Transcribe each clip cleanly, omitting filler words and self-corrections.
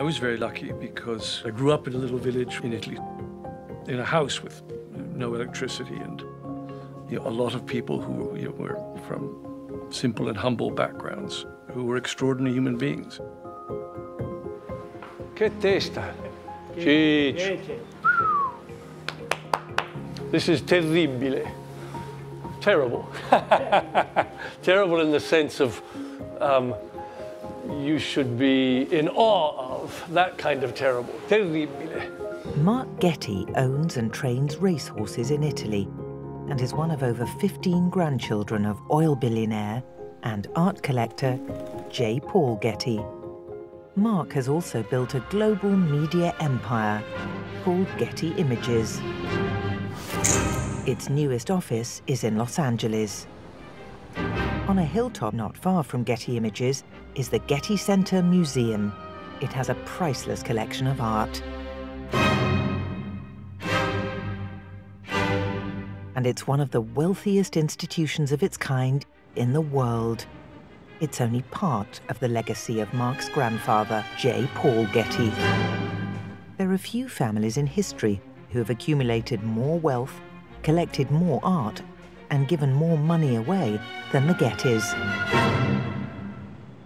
I was very lucky because I grew up in a little village in Italy, in a house with no electricity, and a lot of people who were from simple and humble backgrounds, who were extraordinary human beings. Che testa! Ciccio. This is terribile. Terrible. Terrible in the sense of you should be in awe of that kind of terrible. Terribile. Mark Getty owns and trains racehorses in Italy and is one of over 15 grandchildren of oil billionaire and art collector J. Paul Getty. Mark has also built a global media empire called Getty Images. Its newest office is in Los Angeles. On a hilltop not far from Getty Images is the Getty Center Museum. It has a priceless collection of art. And it's one of the wealthiest institutions of its kind in the world. It's only part of the legacy of Mark's grandfather, J. Paul Getty. There are few families in history who have accumulated more wealth, collected more art, and given more money away than the Gettys.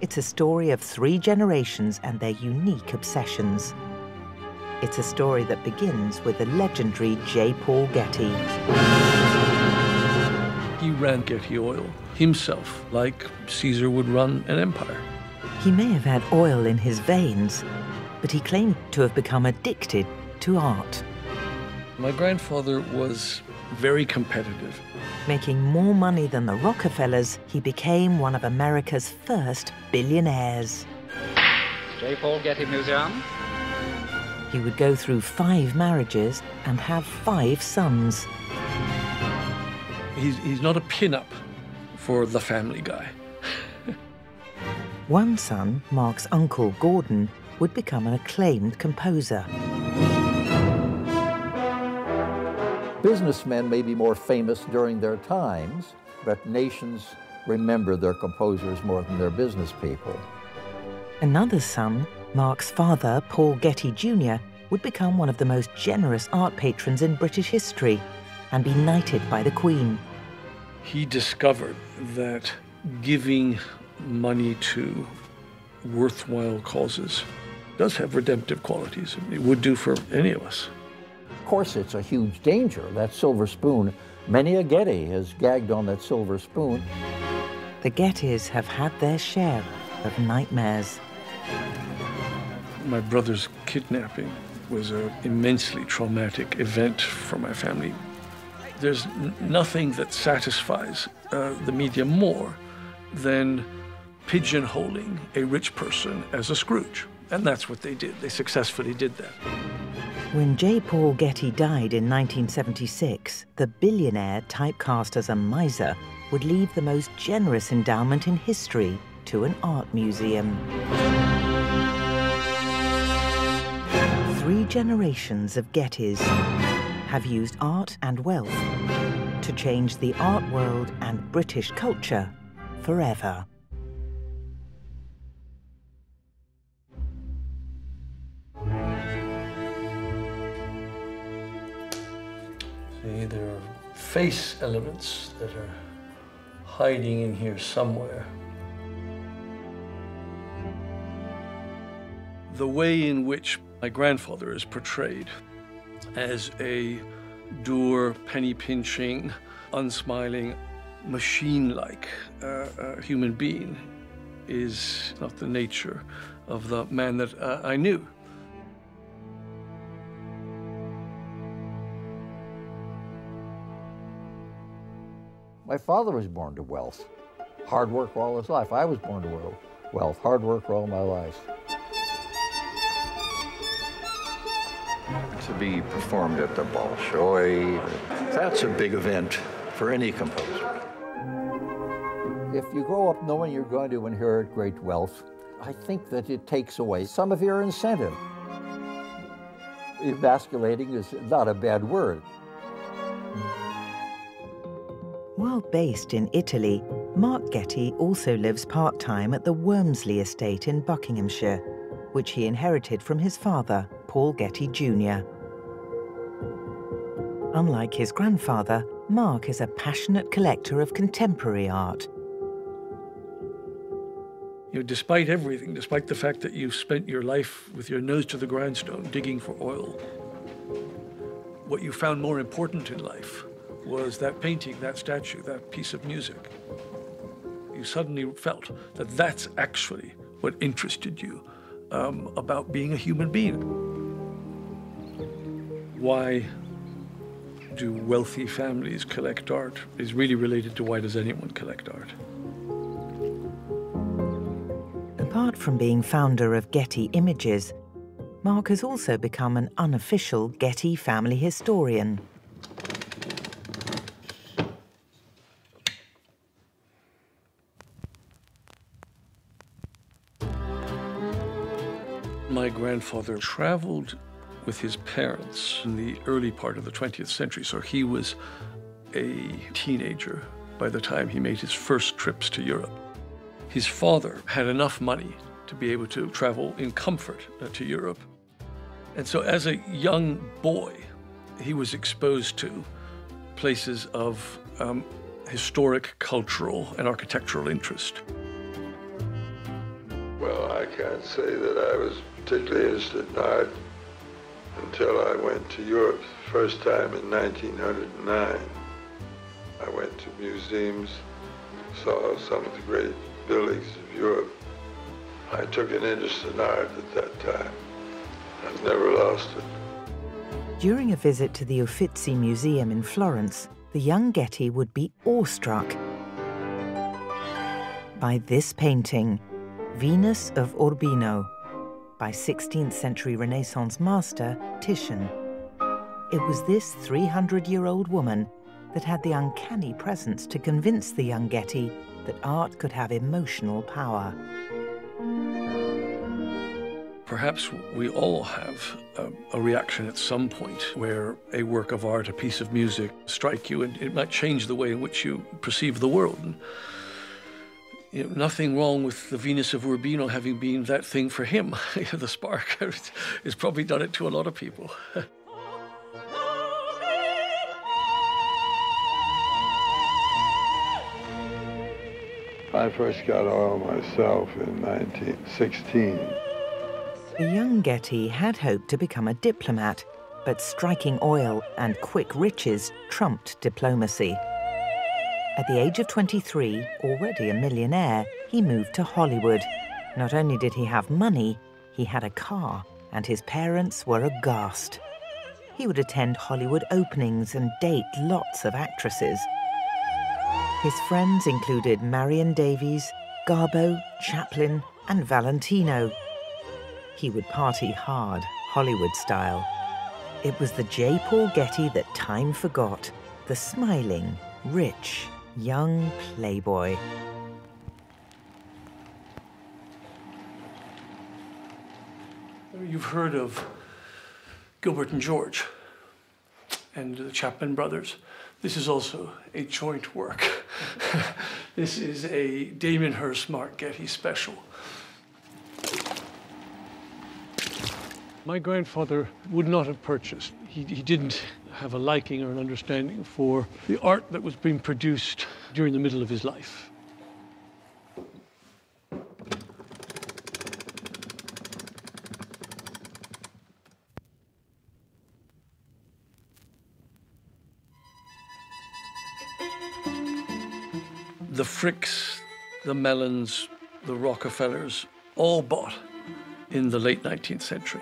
It's a story of 3 generations and their unique obsessions. It's a story that begins with the legendary J. Paul Getty. He ran Getty Oil himself, like Caesar would run an empire. He may have had oil in his veins, but he claimed to have become addicted to art. My grandfather was very competitive. Making more money than the Rockefellers, he became one of America's first billionaires. J. Paul Getty Museum. He would go through 5 marriages and have 5 sons. He's not a pin-up for the Family Guy. One son, Mark's uncle Gordon, would become an acclaimed composer. Businessmen may be more famous during their times, but nations remember their composers more than their business people. Another son, Mark's father, Paul Getty Jr., would become one of the most generous art patrons in British history and be knighted by the Queen. He discovered that giving money to worthwhile causes does have redemptive qualities. It would do for any of us. Of course, it's a huge danger, that silver spoon. Many a Getty has gagged on that silver spoon. The Gettys have had their share of nightmares. My brother's kidnapping was an immensely traumatic event for my family. There's nothing that satisfies the media more than pigeonholing a rich person as a Scrooge. And that's what they did. They successfully did that. When J. Paul Getty died in 1976, the billionaire, typecast as a miser, would leave the most generous endowment in history to an art museum. 3 generations of Gettys have used art and wealth to change the art world and British culture forever. See, there are face elements that are hiding in here somewhere. The way in which my grandfather is portrayed as a dour, penny-pinching, unsmiling, machine-like human being is not the nature of the man that I knew. My father was born to wealth. Hard work all his life. I was born to wealth. Hard work all my life. To be performed at the Bolshoi, that's a big event for any composer. If you grow up knowing you're going to inherit great wealth, I think that it takes away some of your incentive. Emasculating is not a bad word. While based in Italy, Mark Getty also lives part-time at the Wormsley estate in Buckinghamshire, which he inherited from his father, Paul Getty Jr. Unlike his grandfather, Mark is a passionate collector of contemporary art. You know, despite everything, despite the fact that you spent your life with your nose to the grindstone digging for oil, what you found more important in life was that painting, that statue, that piece of music. You suddenly felt that that's actually what interested you about being a human being. Why do wealthy families collect art is really related to why does anyone collect art. Apart from being founder of Getty Images, Mark has also become an unofficial Getty family historian. My grandfather traveled with his parents in the early part of the 20th century, so he was a teenager by the time he made his first trips to Europe. His father had enough money to be able to travel in comfort to Europe. And so as a young boy, he was exposed to places of historic, cultural, and architectural interest. Well, I can't say that I was particularly interested in art until I went to Europe the first time in 1909. I went to museums, saw some of the great buildings of Europe. I took an interest in art at that time. I've never lost it. During a visit to the Uffizi Museum in Florence, the young Getty would be awestruck by this painting, Venus of Urbino, by 16th century Renaissance master Titian. It was this 300-year-old woman that had the uncanny presence to convince the young Getty that art could have emotional power. Perhaps we all have a reaction at some point where a work of art, a piece of music, strike you, and it might change the way in which you perceive the world. And, you know, nothing wrong with the Venus of Urbino having been that thing for him. The spark has probably done it to a lot of people. I first got oil myself in 1916. The young Getty had hoped to become a diplomat, but striking oil and quick riches trumped diplomacy. At the age of 23, already a millionaire, he moved to Hollywood. Not only did he have money, he had a car, and his parents were aghast. He would attend Hollywood openings and date lots of actresses. His friends included Marion Davies, Garbo, Chaplin, and Valentino. He would party hard, Hollywood style. It was the J. Paul Getty that time forgot, the smiling, rich, young playboy. You've heard of Gilbert and George and the Chapman brothers. This is also a joint work. This is a Damon Hirst Mark Getty special. My grandfather would not have purchased. He didn't have a liking or an understanding for the art that was being produced during the middle of his life. The Fricks, the Mellons, the Rockefellers, all bought in the late 19th century.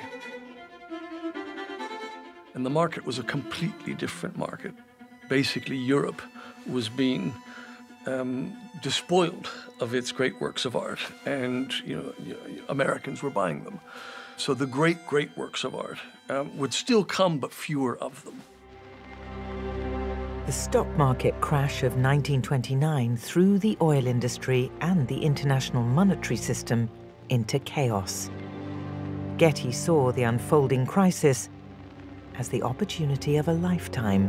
And the market was a completely different market. Basically, Europe was being despoiled of its great works of art, and Americans were buying them. So the great works of art would still come, but fewer of them. The stock market crash of 1929 threw the oil industry and the international monetary system into chaos. Getty saw the unfolding crisis as the opportunity of a lifetime.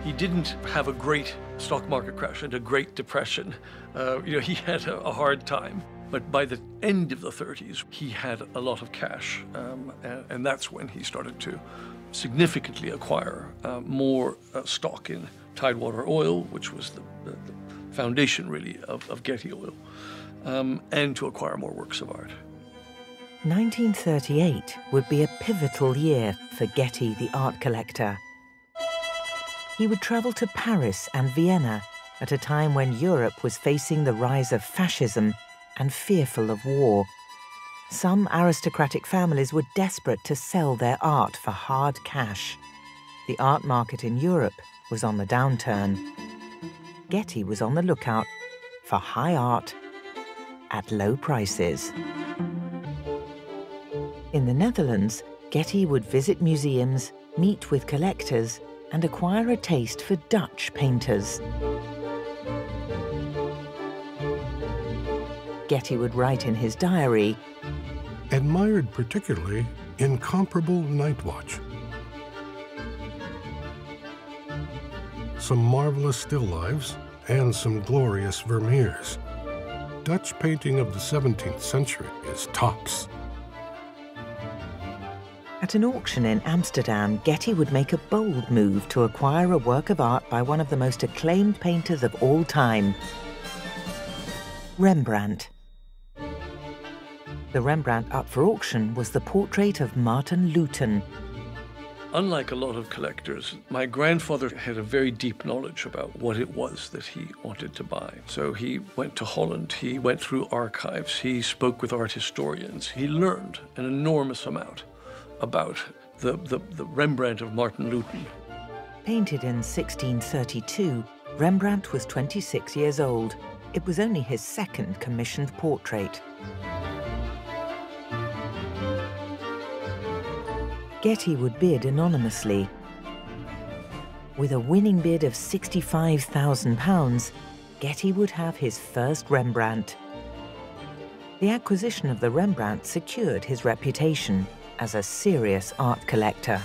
He didn't have a great stock market crash and a great depression. He had a hard time. But by the end of the 30s, he had a lot of cash, and that's when he started to significantly acquire more stock in Tidewater Oil, which was the foundation, really, of Getty Oil, and to acquire more works of art. 1938 would be a pivotal year for Getty, the art collector. He would travel to Paris and Vienna at a time when Europe was facing the rise of fascism and fearful of war. Some aristocratic families were desperate to sell their art for hard cash. The art market in Europe was on the downturn. Getty was on the lookout for high art at low prices. In the Netherlands, Getty would visit museums, meet with collectors, and acquire a taste for Dutch painters. Getty would write in his diary, admired particularly incomparable night watch. Some marvelous still lifes and some glorious Vermeers. Dutch painting of the 17th century is tops. At an auction in Amsterdam, Getty would make a bold move to acquire a work of art by one of the most acclaimed painters of all time, Rembrandt. The Rembrandt up for auction was the portrait of Martin Luton. Unlike a lot of collectors, my grandfather had a very deep knowledge about what it was that he wanted to buy. So he went to Holland, he went through archives, he spoke with art historians, he learned an enormous amount about the Rembrandt of Martin Luton. Painted in 1632, Rembrandt was 26 years old. It was only his second commissioned portrait. Getty would bid anonymously. With a winning bid of £65,000, Getty would have his first Rembrandt. The acquisition of the Rembrandt secured his reputation as a serious art collector.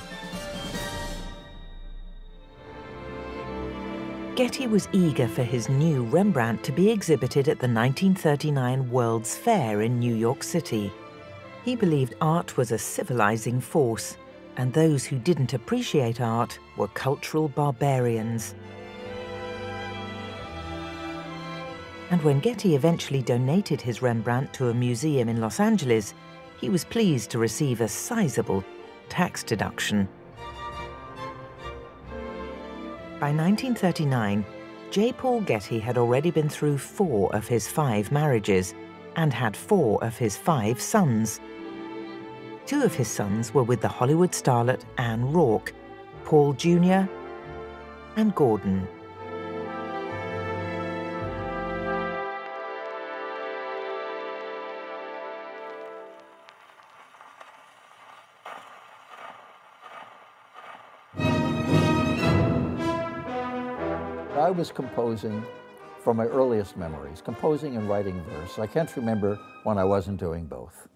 Getty was eager for his new Rembrandt to be exhibited at the 1939 World's Fair in New York City. He believed art was a civilizing force, and those who didn't appreciate art were cultural barbarians. And when Getty eventually donated his Rembrandt to a museum in Los Angeles, he was pleased to receive a sizable tax deduction. By 1939, J. Paul Getty had already been through 4 of his 5 marriages and had 4 of his 5 sons. 2 of his sons were with the Hollywood starlet Anne Rourke, Paul Jr. and Gordon. I was composing from my earliest memories, composing and writing verse. I can't remember when I wasn't doing both.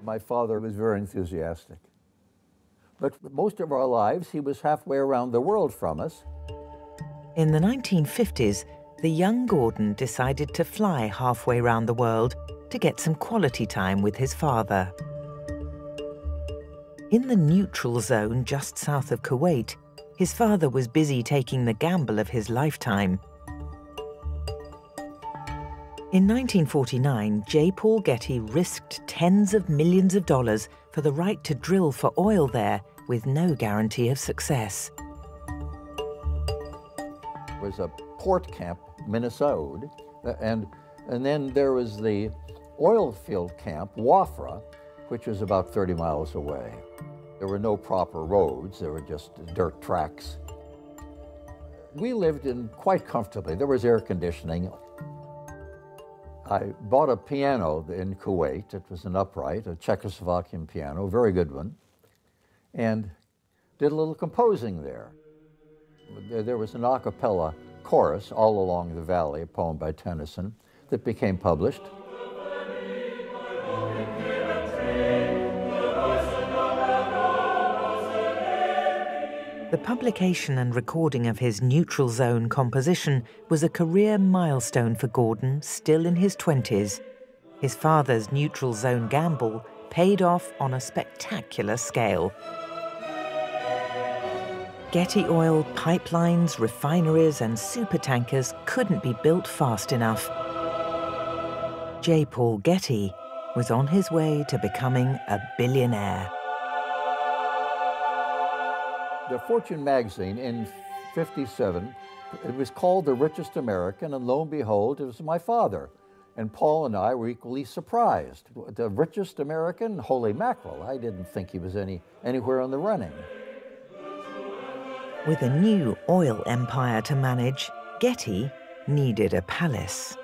My father was very enthusiastic. But most of our lives, he was halfway around the world from us. In the 1950s, the young Gordon decided to fly halfway around the world to get some quality time with his father. In the neutral zone just south of Kuwait, his father was busy taking the gamble of his lifetime. In 1949, J. Paul Getty risked tens of millions of dollars for the right to drill for oil there with no guarantee of success. There was a port camp, Minnesota, and then there was the oil field camp, Wafra, which was about 30 miles away. There were no proper roads, there were just dirt tracks. We lived in quite comfortably. There was air conditioning. I bought a piano in Kuwait. It was an upright, a Czechoslovakian piano, a very good one, and did a little composing there. There was an a cappella chorus, All Along the Valley, a poem by Tennyson, that became published. The publication and recording of his neutral zone composition was a career milestone for Gordon, still in his 20s. His father's neutral zone gamble paid off on a spectacular scale. Getty oil pipelines, refineries, and supertankers couldn't be built fast enough. J. Paul Getty was on his way to becoming a billionaire. The Fortune magazine in '57, it was called The Richest American, and lo and behold, it was my father. And Paul and I were equally surprised. The richest American? Holy mackerel, I didn't think he was anywhere in the running. With a new oil empire to manage, Getty needed a palace.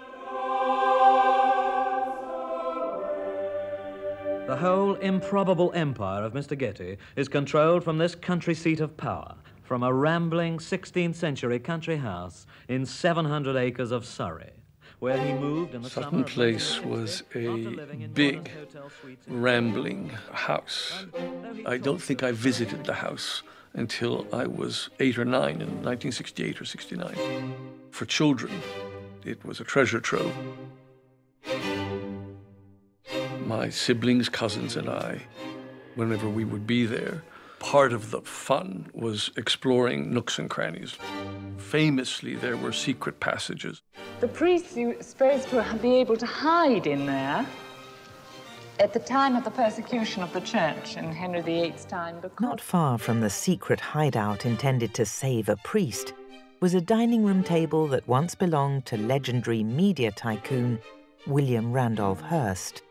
The whole improbable empire of Mr. Getty is controlled from this country seat of power, from a rambling 16th century country house in 700 acres of Surrey, where he moved in the summer. Sutton Place was a big, rambling house. I don't think I visited the house until I was 8 or 9 in 1968 or 69. For children, it was a treasure trove. My siblings, cousins, and I, whenever we would be there, part of the fun was exploring nooks and crannies. Famously, there were secret passages. The priests were supposed to be able to hide in there at the time of the persecution of the church in Henry VIII's time. Not far from the secret hideout intended to save a priest was a dining room table that once belonged to legendary media tycoon William Randolph Hearst.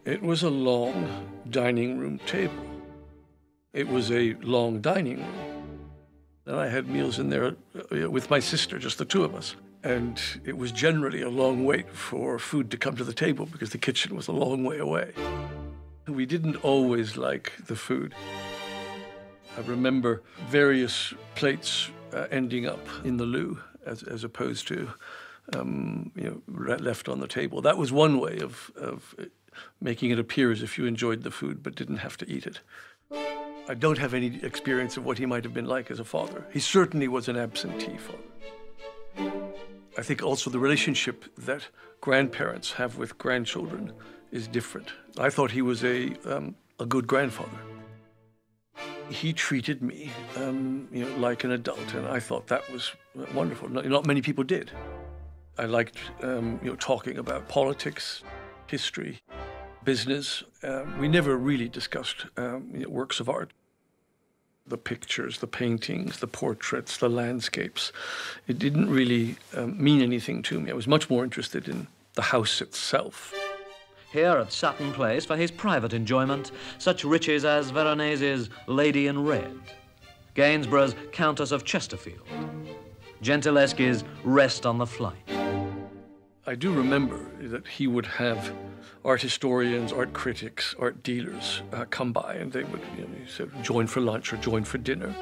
It was a long dining room table. It was a long dining room. And I had meals in there with my sister, just the two of us. And it was generally a long wait for food to come to the table because the kitchen was a long way away. We didn't always like the food. I remember various plates ending up in the loo as opposed to left on the table. That was one way of making it appear as if you enjoyed the food but didn't have to eat it. I don't have any experience of what he might have been like as a father. He certainly was an absentee father. I think also the relationship that grandparents have with grandchildren is different. I thought he was a good grandfather. He treated me like an adult, and I thought that was wonderful. Not many people did. I liked talking about politics, history, business. We never really discussed works of art. The pictures, the paintings, the portraits, the landscapes. It didn't really mean anything to me. I was much more interested in the house itself. Here at Sutton Place, for his private enjoyment, such riches as Veronese's Lady in Red, Gainsborough's Countess of Chesterfield, Gentileschi's Rest on the Flight. I do remember that he would have art historians, art critics, art dealers come by, and they would join for lunch or join for dinner.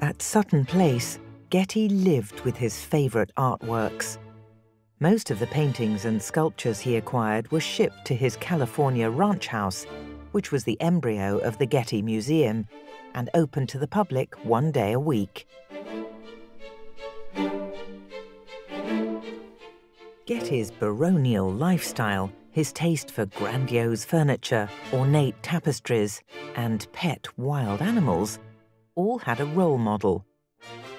At Sutton Place, Getty lived with his favorite artworks. Most of the paintings and sculptures he acquired were shipped to his California ranch house, which was the embryo of the Getty Museum and open to the public one day a week. Getty's baronial lifestyle, his taste for grandiose furniture, ornate tapestries, and pet wild animals all had a role model.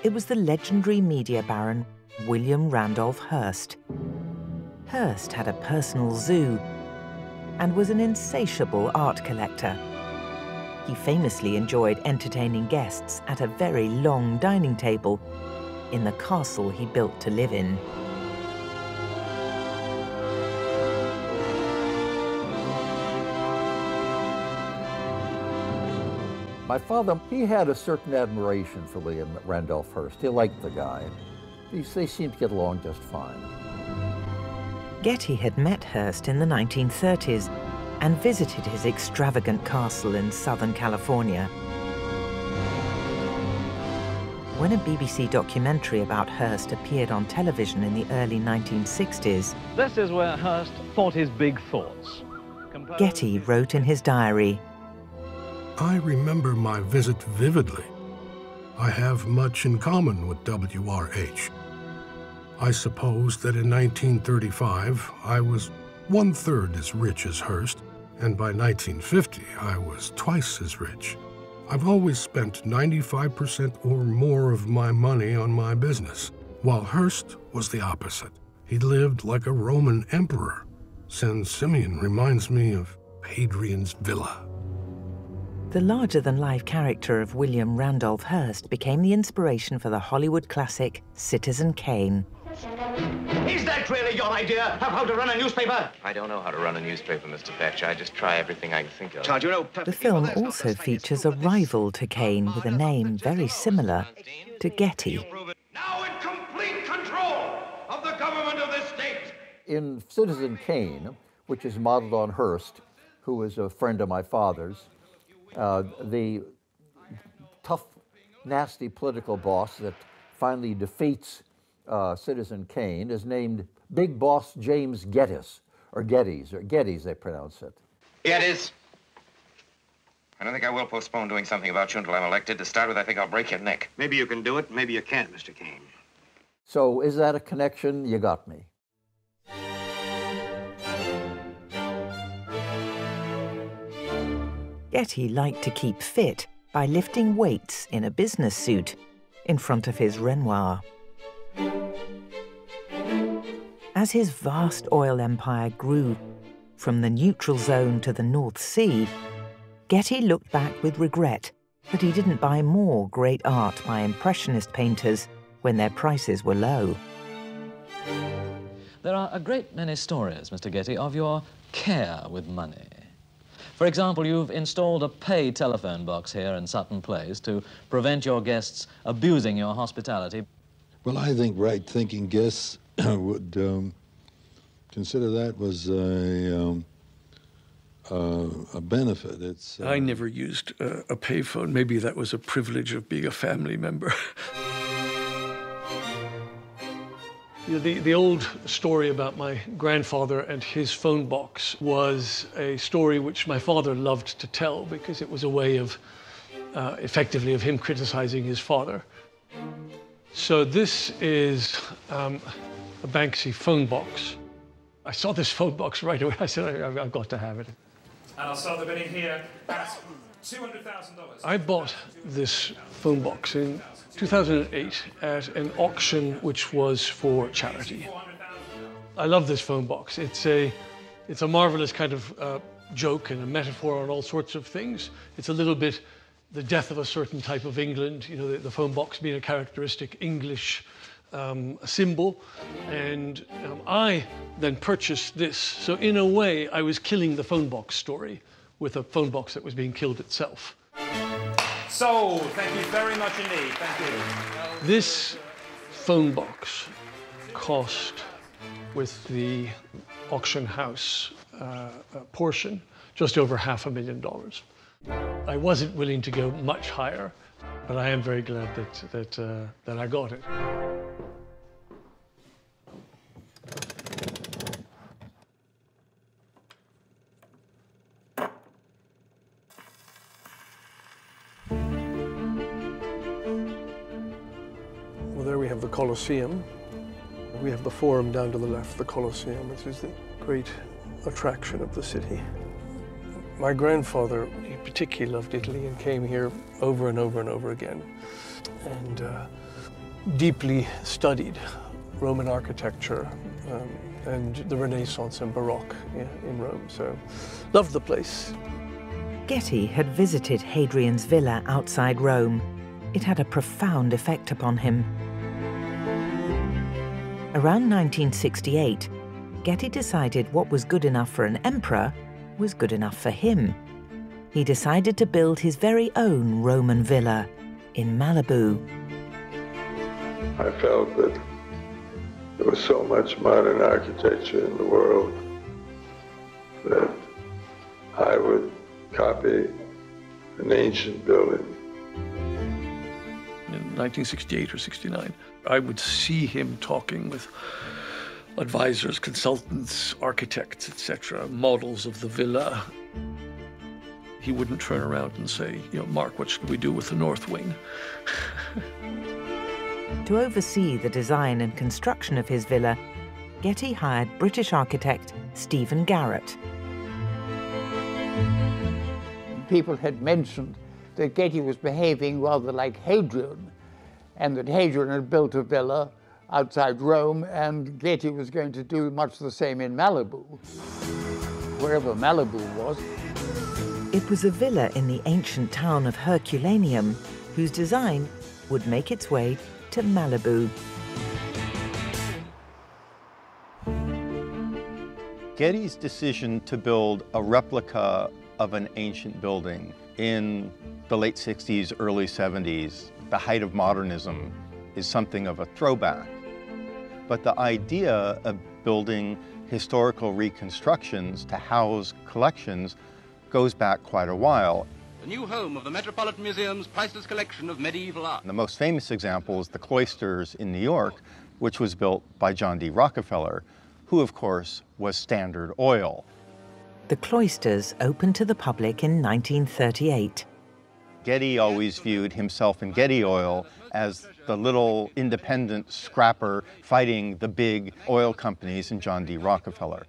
It was the legendary media baron William Randolph Hearst. Hearst had a personal zoo and was an insatiable art collector. He famously enjoyed entertaining guests at a very long dining table in the castle he built to live in. My father, he had a certain admiration for William Randolph Hearst. He liked the guy. They seemed to get along just fine. Getty had met Hearst in the 1930s and visited his extravagant castle in Southern California. When a BBC documentary about Hearst appeared on television in the early 1960s, This is where Hearst thought his big thoughts. Getty wrote in his diary, I remember my visit vividly. I have much in common with W.R.H. I suppose that in 1935, I was 1/3 as rich as Hearst, and by 1950, I was twice as rich. I've always spent 95% or more of my money on my business, while Hearst was the opposite. He lived like a Roman emperor. San Simeon reminds me of Hadrian's villa. The larger-than-life character of William Randolph Hearst became the inspiration for the Hollywood classic Citizen Kane. Is that really your idea of how to run a newspaper? I don't know how to run a newspaper, Mr. Fetch. I just try everything I can think of. Charge, you know, The film also features a rival to Kane with a name very similar to Getty. Now in complete control of the government of this state. In Citizen Kane, which is modeled on Hearst, who was a friend of my father's, the tough, nasty political boss that finally defeats Citizen Kane is named Big Boss James Gettys, or Gettys they pronounce it. Gettys. I don't think I will postpone doing something about you until I'm elected. To start with, I think I'll break your neck. Maybe you can do it, maybe you can't, Mr. Kane. So is that a connection? You got me. Getty liked to keep fit by lifting weights in a business suit in front of his Renoir. As his vast oil empire grew from the neutral zone to the North Sea, Getty looked back with regret that he didn't buy more great art by Impressionist painters when their prices were low. There are a great many stories, Mr. Getty, of your care with money. For example, you've installed a pay telephone box here in Sutton Place to prevent your guests abusing your hospitality. Well, I think right-thinking guests would consider that was a benefit. I never used a payphone. Maybe that was a privilege of being a family member. You know, the old story about my grandfather and his phone box was a story which my father loved to tell because it was a way of, effectively, of him criticizing his father. So this is a Banksy phone box. I saw this phone box right away. I said, I've got to have it. And I'll start the bidding here at $200,000. I bought this phone box in 2008 at an auction which was for charity. I love this phone box. It's a marvelous kind of joke and a metaphor on all sorts of things. It's a little bit the death of a certain type of England, you know, the phone box being a characteristic English symbol. And I then purchased this. So in a way, I was killing the phone box story with a phone box that was being killed itself. Sold. Thank you very much indeed. Thank you. This phone box cost, with the auction house portion, just over $500,000. I wasn't willing to go much higher, but I am very glad that I got it. Well, there we have the Colosseum. We have the Forum down to the left, the Colosseum, which is the great attraction of the city. My grandfather, he particularly loved Italy and came here over and over and over again, and deeply studied Roman architecture and the Renaissance and Baroque in Rome, so loved the place. Getty had visited Hadrian's villa outside Rome. It had a profound effect upon him. Around 1968, Getty decided what was good enough for an emperor was good enough for him. He decided to build his very own Roman villa in Malibu. I felt that there was so much modern architecture in the world that I would copy an ancient building. In 1968 or 69, I would see him talking with advisors, consultants, architects, etc., models of the villa. He wouldn't turn around and say, Mark, what should we do with the north wing? To oversee the design and construction of his villa, Getty hired British architect Stephen Garrett. People had mentioned that Getty was behaving rather like Hadrian, and that Hadrian had built a villa outside Rome, and Getty was going to do much the same in Malibu, wherever Malibu was. It was a villa in the ancient town of Herculaneum, whose design would make its way to Malibu. Getty's decision to build a replica of an ancient building in the late 60s, early 70s, the height of modernism, is something of a throwback. But the idea of building historical reconstructions to house collections goes back quite a while. The new home of the Metropolitan Museum's priceless collection of medieval art. The most famous example is the Cloisters in New York, which was built by John D. Rockefeller, who, of course, was Standard Oil. The Cloisters opened to the public in 1938. Getty always viewed himself and Getty Oil as the little independent scrapper fighting the big oil companies and John D. Rockefeller.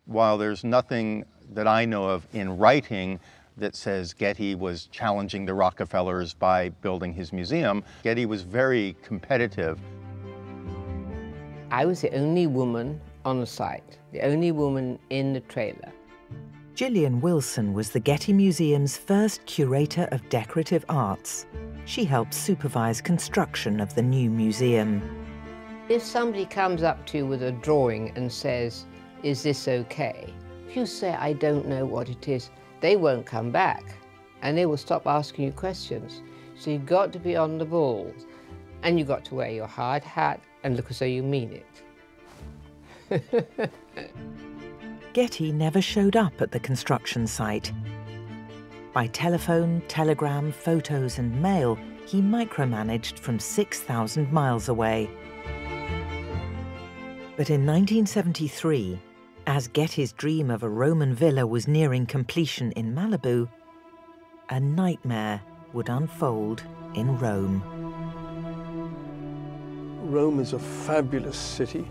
While there's nothing that I know of in writing that says Getty was challenging the Rockefellers by building his museum, Getty was very competitive. I was the only woman on the site, the only woman in the trailer. Gillian Wilson was the Getty Museum's first curator of decorative arts. She helped supervise construction of the new museum. If somebody comes up to you with a drawing and says, "Is this okay?" If you say, "I don't know what it is," they won't come back, and they will stop asking you questions. So you've got to be on the ball, and you've got to wear your hard hat and look as though you mean it. Getty never showed up at the construction site. By telephone, telegram, photos and mail, he micromanaged from 6,000 miles away. But in 1973, as Getty's dream of a Roman villa was nearing completion in Malibu, a nightmare would unfold in Rome. Rome is a fabulous city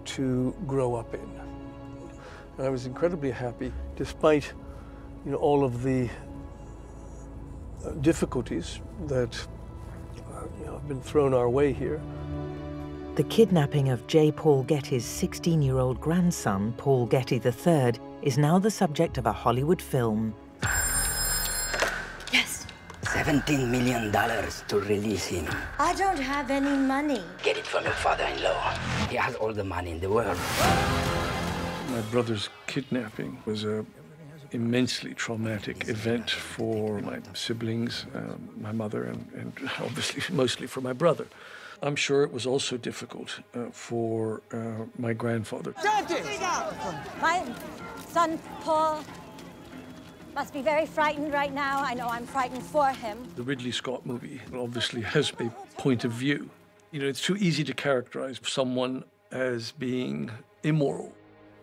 to grow up in. And I was incredibly happy, despite all of the difficulties that have been thrown our way here. The kidnapping of J. Paul Getty's 16-year-old grandson, Paul Getty III, is now the subject of a Hollywood film. Yes. $17 million to release him. I don't have any money. Get it from your father-in-law. He has all the money in the world. My brother's kidnapping was an immensely traumatic event for my siblings, my mother, and obviously mostly for my brother. I'm sure it was also difficult for my grandfather. My son, Paul, must be very frightened right now. I know I'm frightened for him. The Ridley Scott movie obviously has a point of view. It's too easy to characterize someone as being immoral.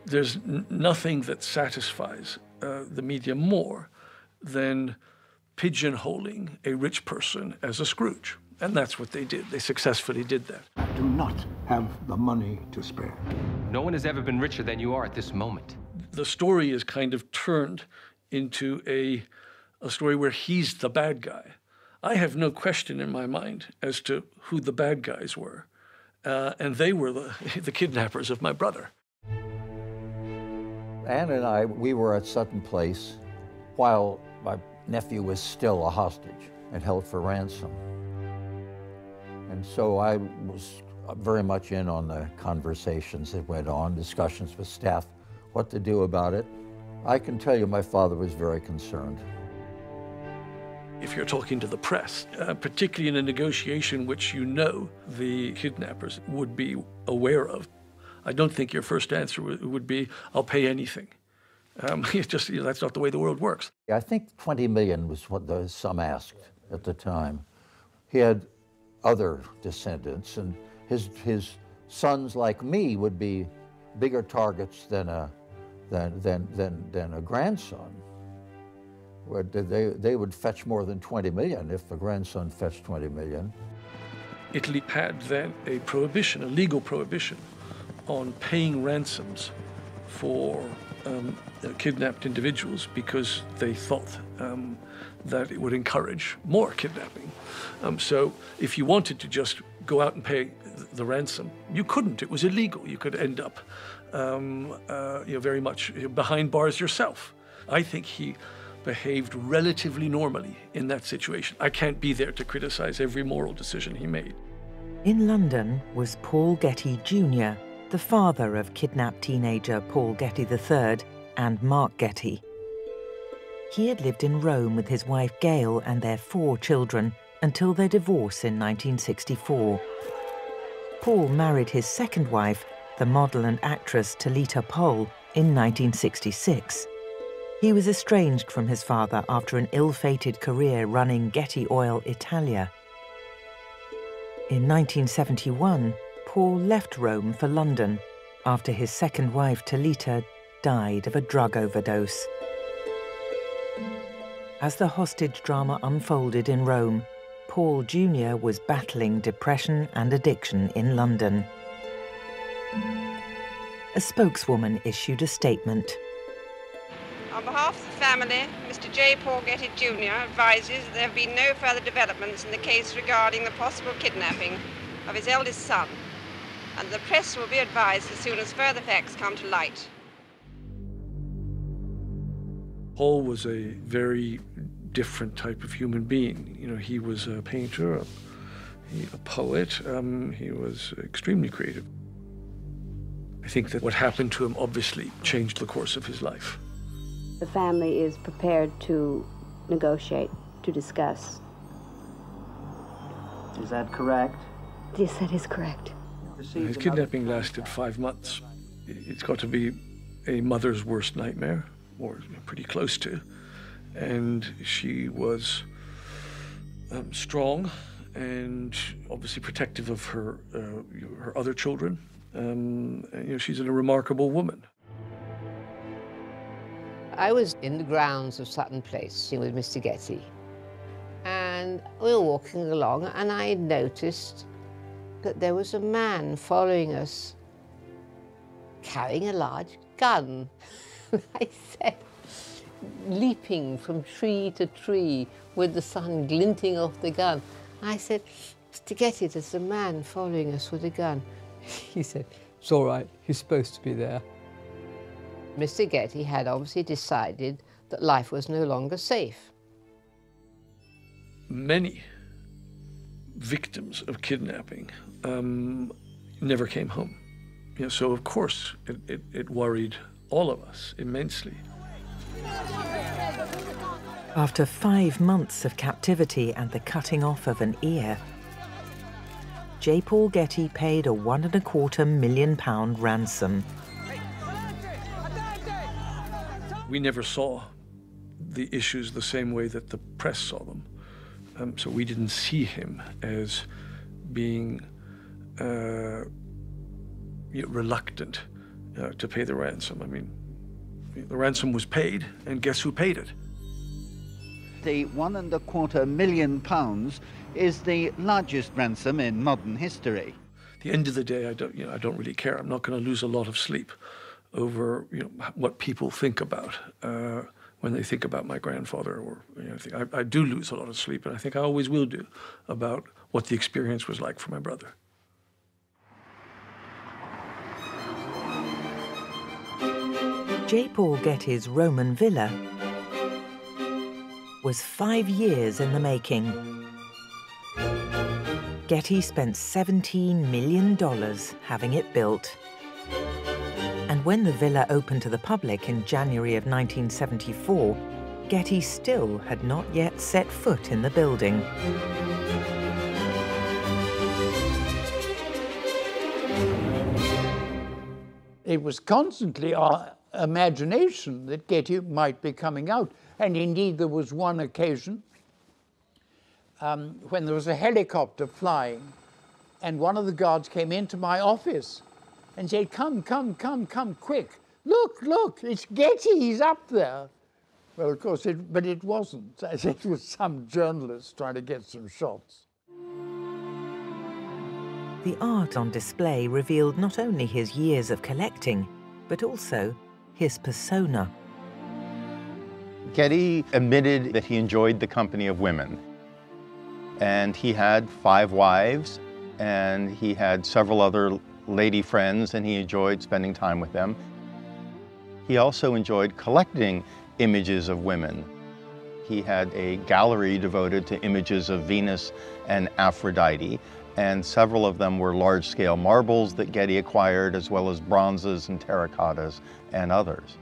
There's nothing that satisfies the media more than pigeonholing a rich person as a Scrooge. And that's what they did. They successfully did that. I do not have the money to spare. No one has ever been richer than you are at this moment. The story is kind of turned into a story where he's the bad guy. I have no question in my mind as to who the bad guys were. And they were the kidnappers of my brother. Anne and I, we were at Sutton Place while my nephew was still a hostage and held for ransom. And so I was very much in on the conversations that went on, discussions with staff, what to do about it. I can tell you my father was very concerned. If you're talking to the press, particularly in a negotiation which the kidnappers would be aware of, I don't think your first answer would be, "I'll pay anything." It's just, that's not the way the world works. I think 20 million was what the sum asked at the time. He had other descendants, and his sons, like me, would be bigger targets than a grandson. They would fetch more than 20 million if the grandson fetched 20 million. Italy had then a prohibition, a legal prohibition, on paying ransoms for kidnapped individuals because they thought that it would encourage more kidnapping. So if you wanted to just go out and pay the ransom, you couldn't. It was illegal. You could end up very much behind bars yourself. I think he behaved relatively normally in that situation. I can't be there to criticize every moral decision he made. In London was Paul Getty Jr., the father of kidnapped teenager Paul Getty III and Mark Getty. He had lived in Rome with his wife Gail and their 4 children until their divorce in 1964. Paul married his second wife, the model and actress Talita Poll, in 1966. He was estranged from his father after an ill-fated career running Getty Oil Italia. In 1971, Paul left Rome for London after his second wife Talita died of a drug overdose. As the hostage drama unfolded in Rome, Paul Jr. was battling depression and addiction in London. A spokeswoman issued a statement. On behalf of the family, Mr. J. Paul Getty Jr. advises that there have been no further developments in the case regarding the possible kidnapping of his eldest son, and the press will be advised as soon as further facts come to light. Paul was a very different type of human being. You know, he was a painter, a poet. He was extremely creative. I think that what happened to him obviously changed the course of his life. The family is prepared to negotiate, to discuss. Is that correct? Yes, that is correct. His kidnapping lasted 5 months. It's got to be a mother's worst nightmare, or pretty close to. And she was strong and obviously protective of her other children. She's a remarkable woman. I was in the grounds of Sutton Place with Mr. Getty, and we were walking along, and I noticed that there was a man following us carrying a large gun. I said, leaping from tree to tree with the sun glinting off the gun. I said, Mr. Getty, there's a man following us with a gun. He said, it's all right, he's supposed to be there. Mr. Getty had obviously decided that life was no longer safe. Many victims of kidnapping never came home. So of course it worried all of us immensely. After 5 months of captivity and the cutting off of an ear, J. Paul Getty paid a £1.25 million ransom. We never saw the issues the same way that the press saw them. So we didn't see him as being reluctant to pay the ransom. I mean, the ransom was paid, and guess who paid it? The £1.25 million is the largest ransom in modern history. At the end of the day, I don't really care. I'm not going to lose a lot of sleep over what people think about when they think about my grandfather. Or I do lose a lot of sleep, and I think I always will do, about what the experience was like for my brother. J. Paul Getty's Roman villa was 5 years in the making. Getty spent $17 million having it built. And when the villa opened to the public in January of 1974, Getty still had not yet set foot in the building. It was constantly our imagination that Getty might be coming out. And indeed, there was one occasion when there was a helicopter flying, and one of the guards came into my office and said, come, quick. Look, it's Getty, he's up there. Well, of course, but it wasn't. It was some journalist trying to get some shots. The art on display revealed not only his years of collecting, but also his persona. Getty admitted that he enjoyed the company of women. And he had 5 wives, and he had several other lady friends, and he enjoyed spending time with them. He also enjoyed collecting images of women. He had a gallery devoted to images of Venus and Aphrodite, and several of them were large-scale marbles that Getty acquired, as well as bronzes and terracottas and others.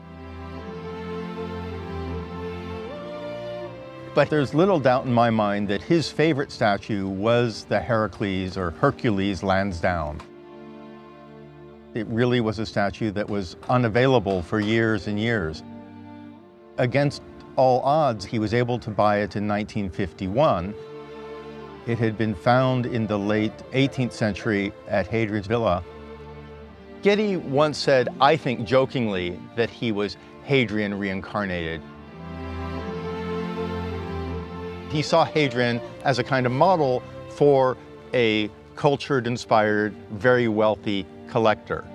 But there's little doubt in my mind that his favorite statue was the Heracles or Hercules Lansdowne. It really was a statue that was unavailable for years and years. Against all odds, he was able to buy it in 1951. It had been found in the late 18th century at Hadrian's Villa. Getty once said, I think jokingly, that he was Hadrian reincarnated. He saw Hadrian as a kind of model for a cultured, inspired, very wealthy collector.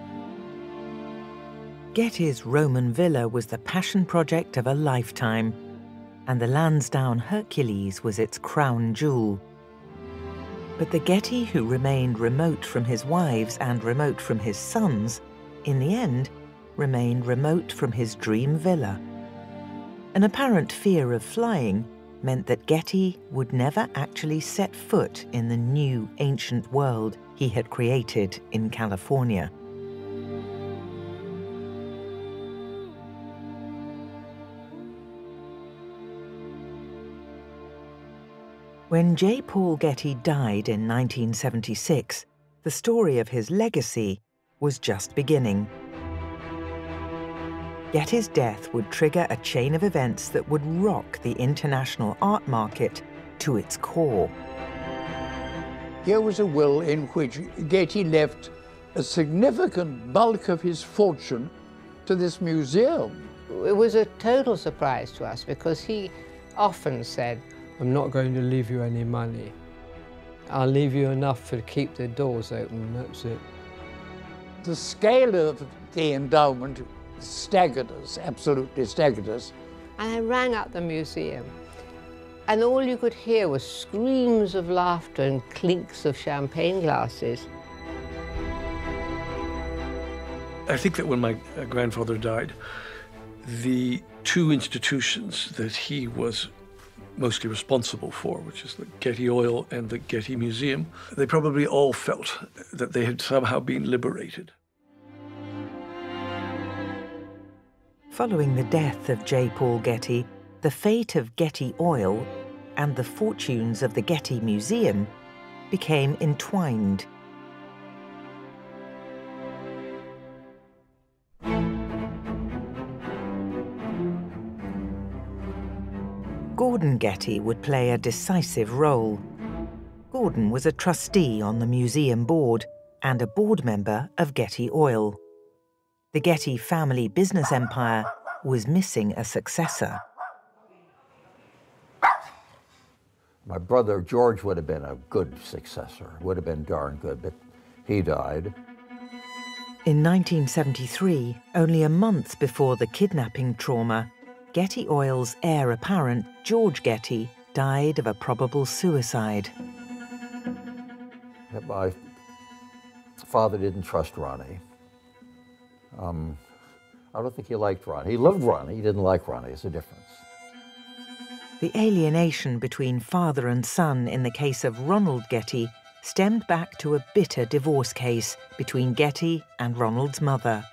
Getty's Roman villa was the passion project of a lifetime, and the Lansdowne Hercules was its crown jewel. But the Getty who remained remote from his wives and remote from his sons, in the end, remained remote from his dream villa. An apparent fear of flying meant that Getty would never actually set foot in the new ancient world he had created in California. When J. Paul Getty died in 1976, the story of his legacy was just beginning. Getty's death would trigger a chain of events that would rock the international art market to its core. Here was a will in which Getty left a significant bulk of his fortune to this museum. It was a total surprise to us because he often said, I'm not going to leave you any money. I'll leave you enough to keep the doors open, that's it. The scale of the endowment staggered us, absolutely staggered us. And I rang up the museum, and all you could hear was screams of laughter and clinks of champagne glasses. I think that when my grandfather died, the 2 institutions that he was mostly responsible for, which is the Getty Oil and the Getty Museum, they probably all felt that they had somehow been liberated. Following the death of J. Paul Getty, the fate of Getty Oil and the fortunes of the Getty Museum became entwined. Gordon Getty would play a decisive role. Gordon was a trustee on the museum board and a board member of Getty Oil. The Getty family business empire was missing a successor. My brother George would have been a good successor, would have been darn good, but he died. In 1973, only a month before the kidnapping trauma, Getty Oil's heir apparent, George Getty, died of a probable suicide. My father didn't trust Ronnie. I don't think he liked Ronnie. He loved Ronnie, he didn't like Ronnie, it's a difference. The alienation between father and son in the case of Ronald Getty stemmed back to a bitter divorce case between Getty and Ronald's mother.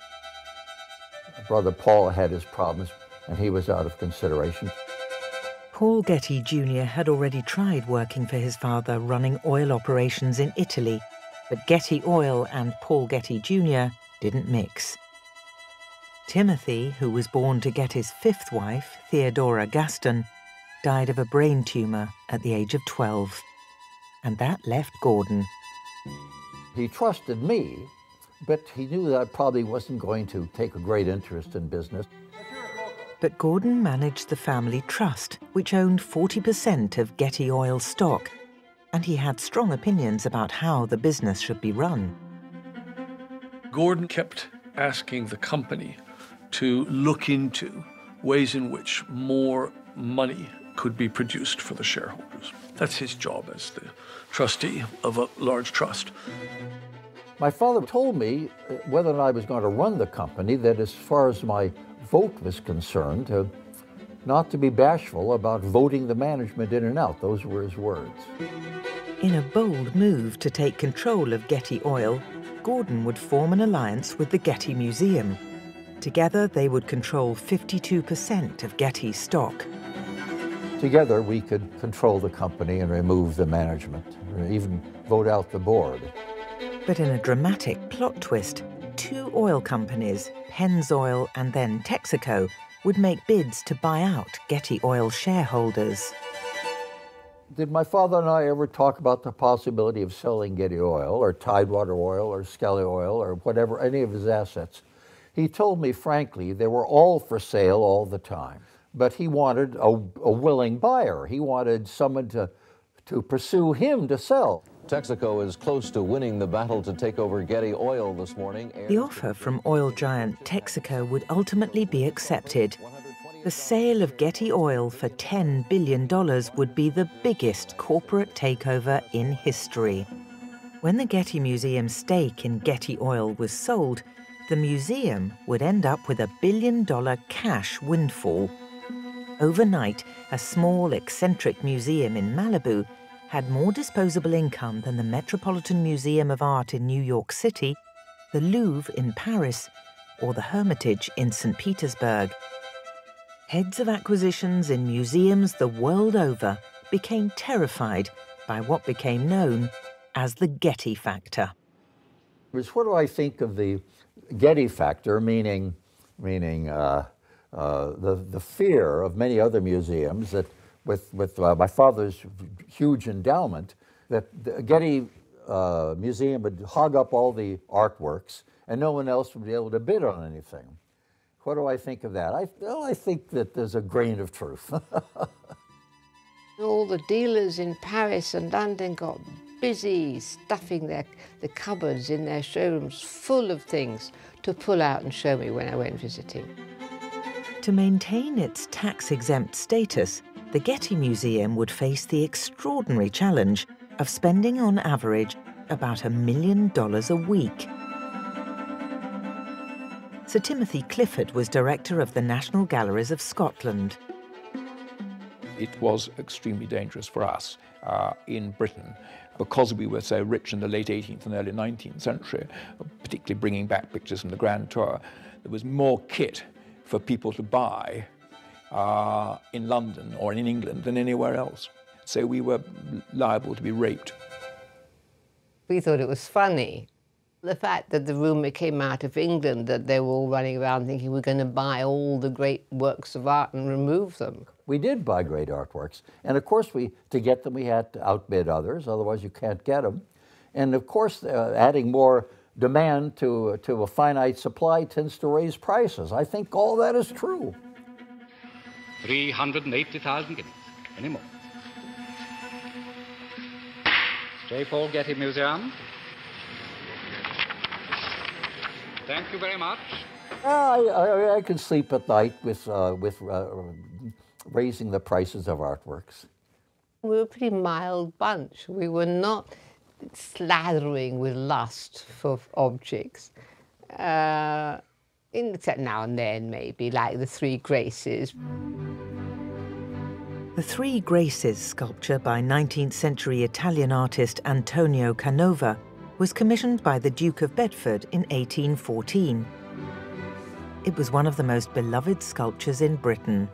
My brother Paul had his problems, and he was out of consideration. Paul Getty Jr. had already tried working for his father running oil operations in Italy, but Getty Oil and Paul Getty Jr. didn't mix. Timothy, who was born to Getty's 5th wife, Theodora Gaston, died of a brain tumour at the age of 12. And that left Gordon. He trusted me, but he knew that I probably wasn't going to take a great interest in business. But Gordon managed the family trust, which owned 40% of Getty Oil stock, and he had strong opinions about how the business should be run. Gordon kept asking the company to look into ways in which more money could be produced for the shareholders. That's his job as the trustee of a large trust. My father told me whether or not I was going to run the company, that as far as my vote was concerned, not to be bashful about voting the management in and out. Those were his words. In a bold move to take control of Getty Oil, Gordon would form an alliance with the Getty Museum. Together, they would control 52% of Getty's stock. Together, we could control the company and remove the management, or even vote out the board. But in a dramatic plot twist, two oil companies, Pennzoil and then Texaco, would make bids to buy out Getty Oil shareholders. Did my father and I ever talk about the possibility of selling Getty Oil or Tidewater Oil or Skelly Oil or whatever, any of his assets? He told me frankly they were all for sale all the time, but he wanted a willing buyer. He wanted someone to pursue him to sell. Texaco is close to winning the battle to take over Getty Oil this morning. The offer from oil giant Texaco would ultimately be accepted. The sale of Getty Oil for $10 billion would be the biggest corporate takeover in history. When the Getty Museum's stake in Getty Oil was sold, the museum would end up with $1 billion cash windfall. Overnight, a small, eccentric museum in Malibu had more disposable income than the Metropolitan Museum of Art in New York City, the Louvre in Paris, or the Hermitage in St. Petersburg. Heads of acquisitions in museums the world over became terrified by what became known as the Getty factor. What do I think of the Getty factor, meaning the fear of many other museums that with my father's huge endowment, that the Getty Museum would hog up all the artworks and no one else would be able to bid on anything. What do I think of that? I think that there's a grain of truth. All the dealers in Paris and London got busy stuffing the cupboards in their showrooms full of things to pull out and show me when I went visiting. To maintain its tax-exempt status, the Getty Museum would face the extraordinary challenge of spending on average about $1 million a week. Sir Timothy Clifford was director of the National Galleries of Scotland. It was extremely dangerous for us in Britain because we were so rich in the late 18th and early 19th century, particularly bringing back pictures from the Grand Tour. There was more kit for people to buy in London or in England than anywhere else. So we were liable to be raped. We thought it was funny. The fact that the rumour came out of England that they were all running around thinking we're going to buy all the great works of art and remove them. We did buy great artworks. And of course, to get them, we had to outbid others, otherwise you can't get them. And of course, adding more demand to a finite supply tends to raise prices. I think all that is true. 380,000 guineas. Any more? J. Paul Getty Museum. Thank you very much. I can sleep at night with raising the prices of artworks. We were a pretty mild bunch. We were not slathering with lust for objects, except now and then, maybe, like the Three Graces. The Three Graces sculpture by 19th century Italian artist Antonio Canova was commissioned by the Duke of Bedford in 1814. It was one of the most beloved sculptures in Britain.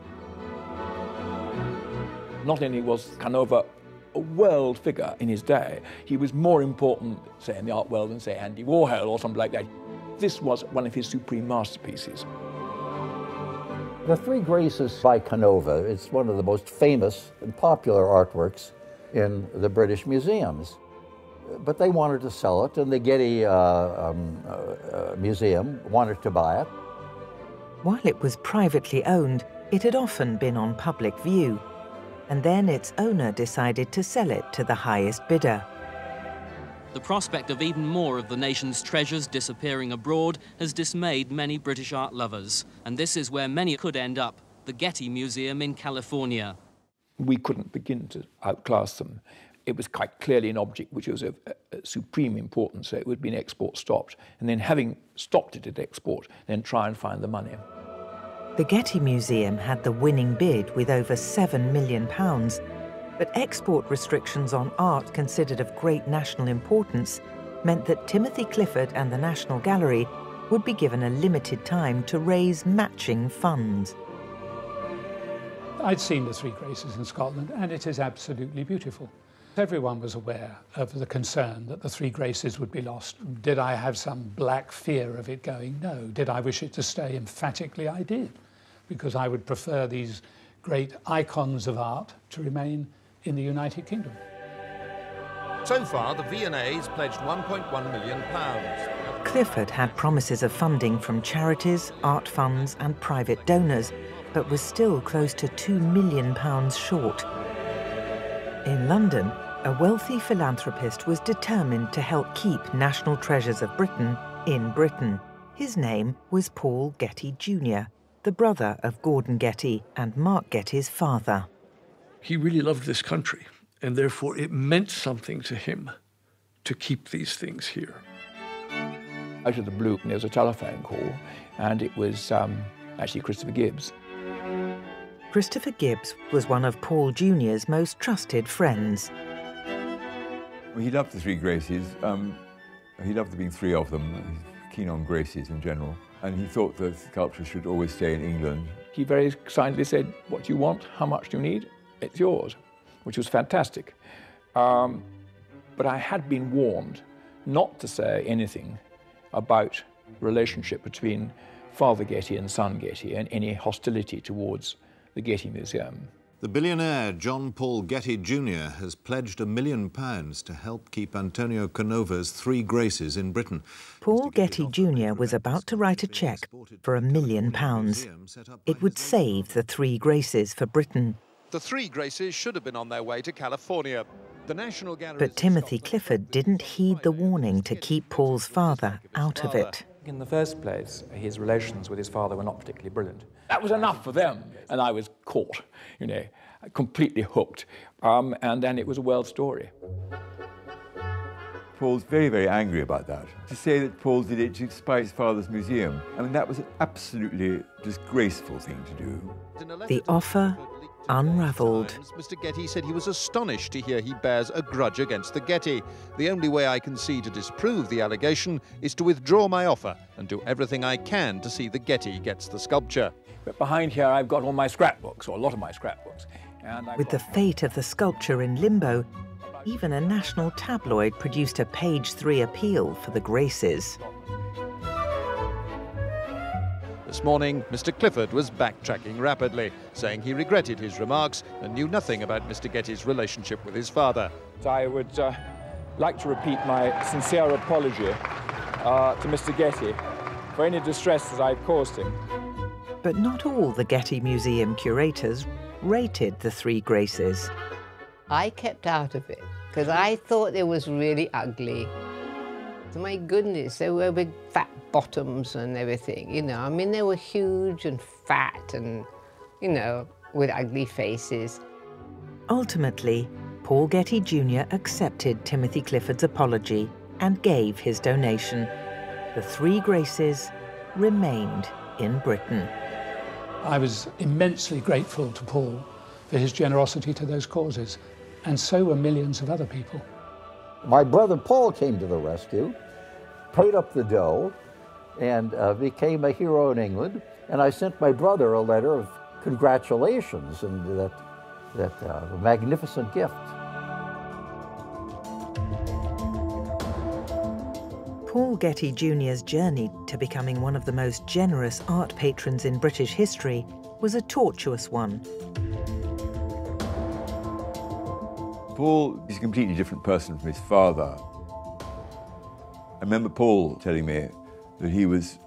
Not only was Canova a world figure in his day, he was more important, say, in the art world than, say, Andy Warhol or something like that. This was one of his supreme masterpieces. The Three Graces by Canova is one of the most famous and popular artworks in the British museums. But they wanted to sell it, and the Getty Museum wanted to buy it. While it was privately owned, It had often been on public view, and then its owner decided to sell it to the highest bidder. The prospect of even more of the nation's treasures disappearing abroad has dismayed many British art lovers, and this is where many could end up, the Getty Museum in California. We couldn't begin to outclass them. It was quite clearly an object which was of supreme importance, so it would be an export stopped, and then having stopped it at export, then try and find the money. The Getty Museum had the winning bid with over £7 million, but export restrictions on art considered of great national importance meant that Timothy Clifford and the National Gallery would be given a limited time to raise matching funds. I'd seen the Three Graces in Scotland, and it is absolutely beautiful. Everyone was aware of the concern that the Three Graces would be lost. Did I have some black fear of it going? No. Did I wish it to stay? Emphatically, I did, because I would prefer these great icons of art to remain in the United Kingdom. So far, the V&A's pledged £1.1 million. Clifford had promises of funding from charities, art funds and private donors, but was still close to £2 million short. In London, a wealthy philanthropist was determined to help keep national treasures of Britain in Britain. His name was Paul Getty Jr., the brother of Gordon Getty and Mark Getty's father. He really loved this country, and therefore it meant something to him to keep these things here. Out of the blue, there was a telephone call, and it was actually Christopher Gibbs. Christopher Gibbs was one of Paul Jr.'s most trusted friends. Well, he loved the Three Graces. He loved there being three of them. He's keen on Graces in general. And he thought the sculpture should always stay in England. He very kindly said, "What do you want? How much do you need? It's yours," which was fantastic. But I had been warned not to say anything about the relationship between Father Getty and son Getty and any hostility towards the Getty Museum. The billionaire John Paul Getty Jr. has pledged £1 million to help keep Antonio Canova's Three Graces in Britain. Paul Getty Jr. was about to write a cheque for £1 million. It would save the Three Graces for Britain. The Three Graces should have been on their way to California. The National Gallery. But Timothy Clifford didn't heed the warning to keep Paul's father out of it. In the first place, his relations with his father were not particularly brilliant. That was enough for them, and I was caught, you know, completely hooked. And then it was a world story. Paul's very, very angry about that. To say that Paul did it to spite his father's museum, I mean, that was an absolutely disgraceful thing to do. The offer unravelled. Mr. Getty said he was astonished to hear he bears a grudge against the Getty. The only way I can see to disprove the allegation is to withdraw my offer and do everything I can to see the Getty gets the sculpture. But behind here I've got all my scrapbooks, or a lot of my scrapbooks. And with the fate of the sculpture in limbo, even a national tabloid produced a page 3 appeal for the Graces. This morning, Mr. Clifford was backtracking rapidly, saying he regretted his remarks and knew nothing about Mr. Getty's relationship with his father. I would like to repeat my sincere apology to Mr. Getty for any distress that I've caused him. But not all the Getty Museum curators rated the Three Graces. I kept out of it because I thought it was really ugly. My goodness, there were big fat bottoms and everything, you know. I mean, they were huge and fat and, you know, with ugly faces. Ultimately, Paul Getty Jr. accepted Timothy Clifford's apology and gave his donation. The Three Graces remained in Britain. I was immensely grateful to Paul for his generosity to those causes, and so were millions of other people. My brother Paul came to the rescue, paid up the dough, and became a hero in England. And I sent my brother a letter of congratulations and that magnificent gift. Paul Getty Jr.'s journey to becoming one of the most generous art patrons in British history was a tortuous one. Paul is a completely different person from his father. I remember Paul telling me that he was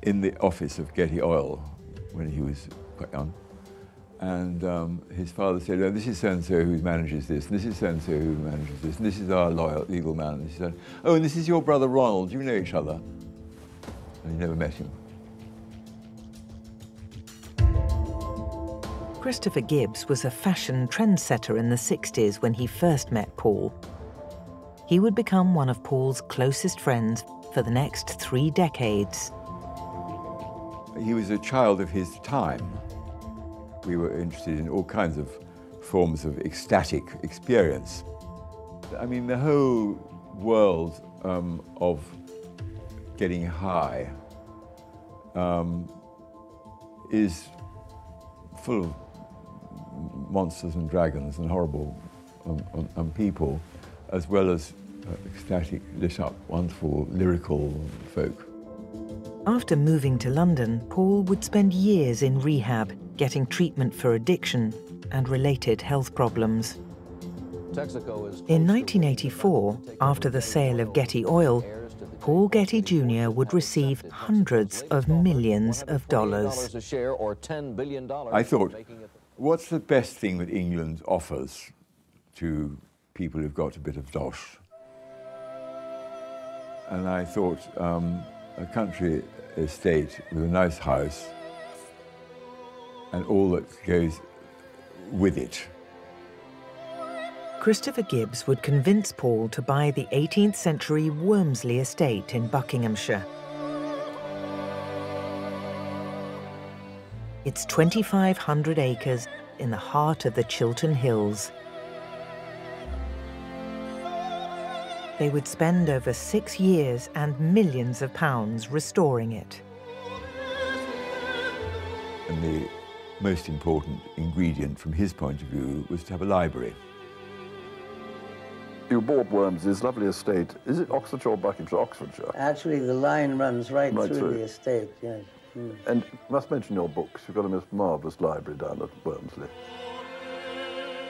in the office of Getty Oil when he was quite young, And his father said, oh, this is so-and-so who manages this, and this is so-and-so who manages this, and this is our legal man. And he said, oh, and this is your brother Ronald, do you know each other? And he never met him. Christopher Gibbs was a fashion trendsetter in the 60s when he first met Paul. He would become one of Paul's closest friends for the next 3 decades. He was a child of his time. We were interested in all kinds of forms of ecstatic experience. I mean, the whole world of getting high is full of monsters and dragons and horrible people, as well as ecstatic, lit-up, wonderful, lyrical folk. After moving to London, Paul would spend years in rehab, getting treatment for addiction and related health problems. In 1984, after the sale of Getty Oil, Paul Getty Jr. would receive hundreds of millions of dollars. I thought, what's the best thing that England offers to people who've got a bit of dosh? And I thought, a country estate with a nice house and all that goes with it. Christopher Gibbs would convince Paul to buy the 18th century Wormsley estate in Buckinghamshire. It's 2,500 acres in the heart of the Chiltern Hills. They would spend over 6 years and millions of pounds restoring it. And the most important ingredient from his point of view was to have a library. You bought Wormsley's lovely estate. Is it Oxfordshire or Buckinghamshire? Oxfordshire. Actually, the line runs right through the estate, yes. Mm. And you must mention your books. You've got a most marvellous library down at Wormsley.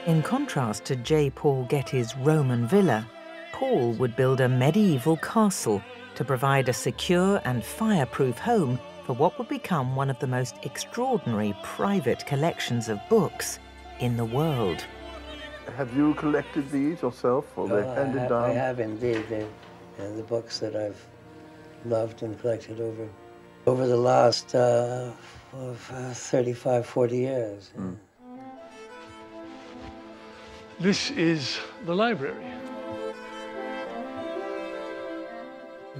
In contrast to J. Paul Getty's Roman villa, Paul would build a medieval castle to provide a secure and fireproof home for what would become one of the most extraordinary private collections of books in the world. Have you collected these yourself, or they're handed down? I have indeed. The books that I've loved and collected over the last 35, 40 years. Mm. This is the library.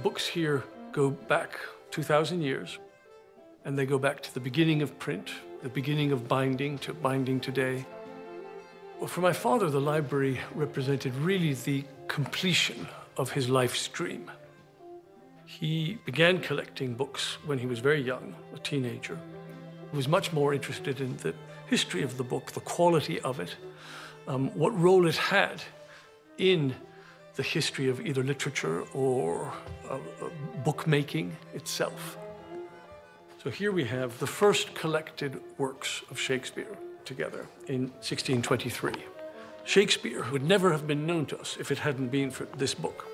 Books here go back 2,000 years, and they go back to the beginning of print, the beginning of binding to binding today. Well, for my father, the library represented really the completion of his life's dream. He began collecting books when he was very young, a teenager. He was much more interested in the history of the book, the quality of it, what role it had in the history of either literature or bookmaking itself. So here we have the first collected works of Shakespeare together in 1623. Shakespeare would never have been known to us if it hadn't been for this book.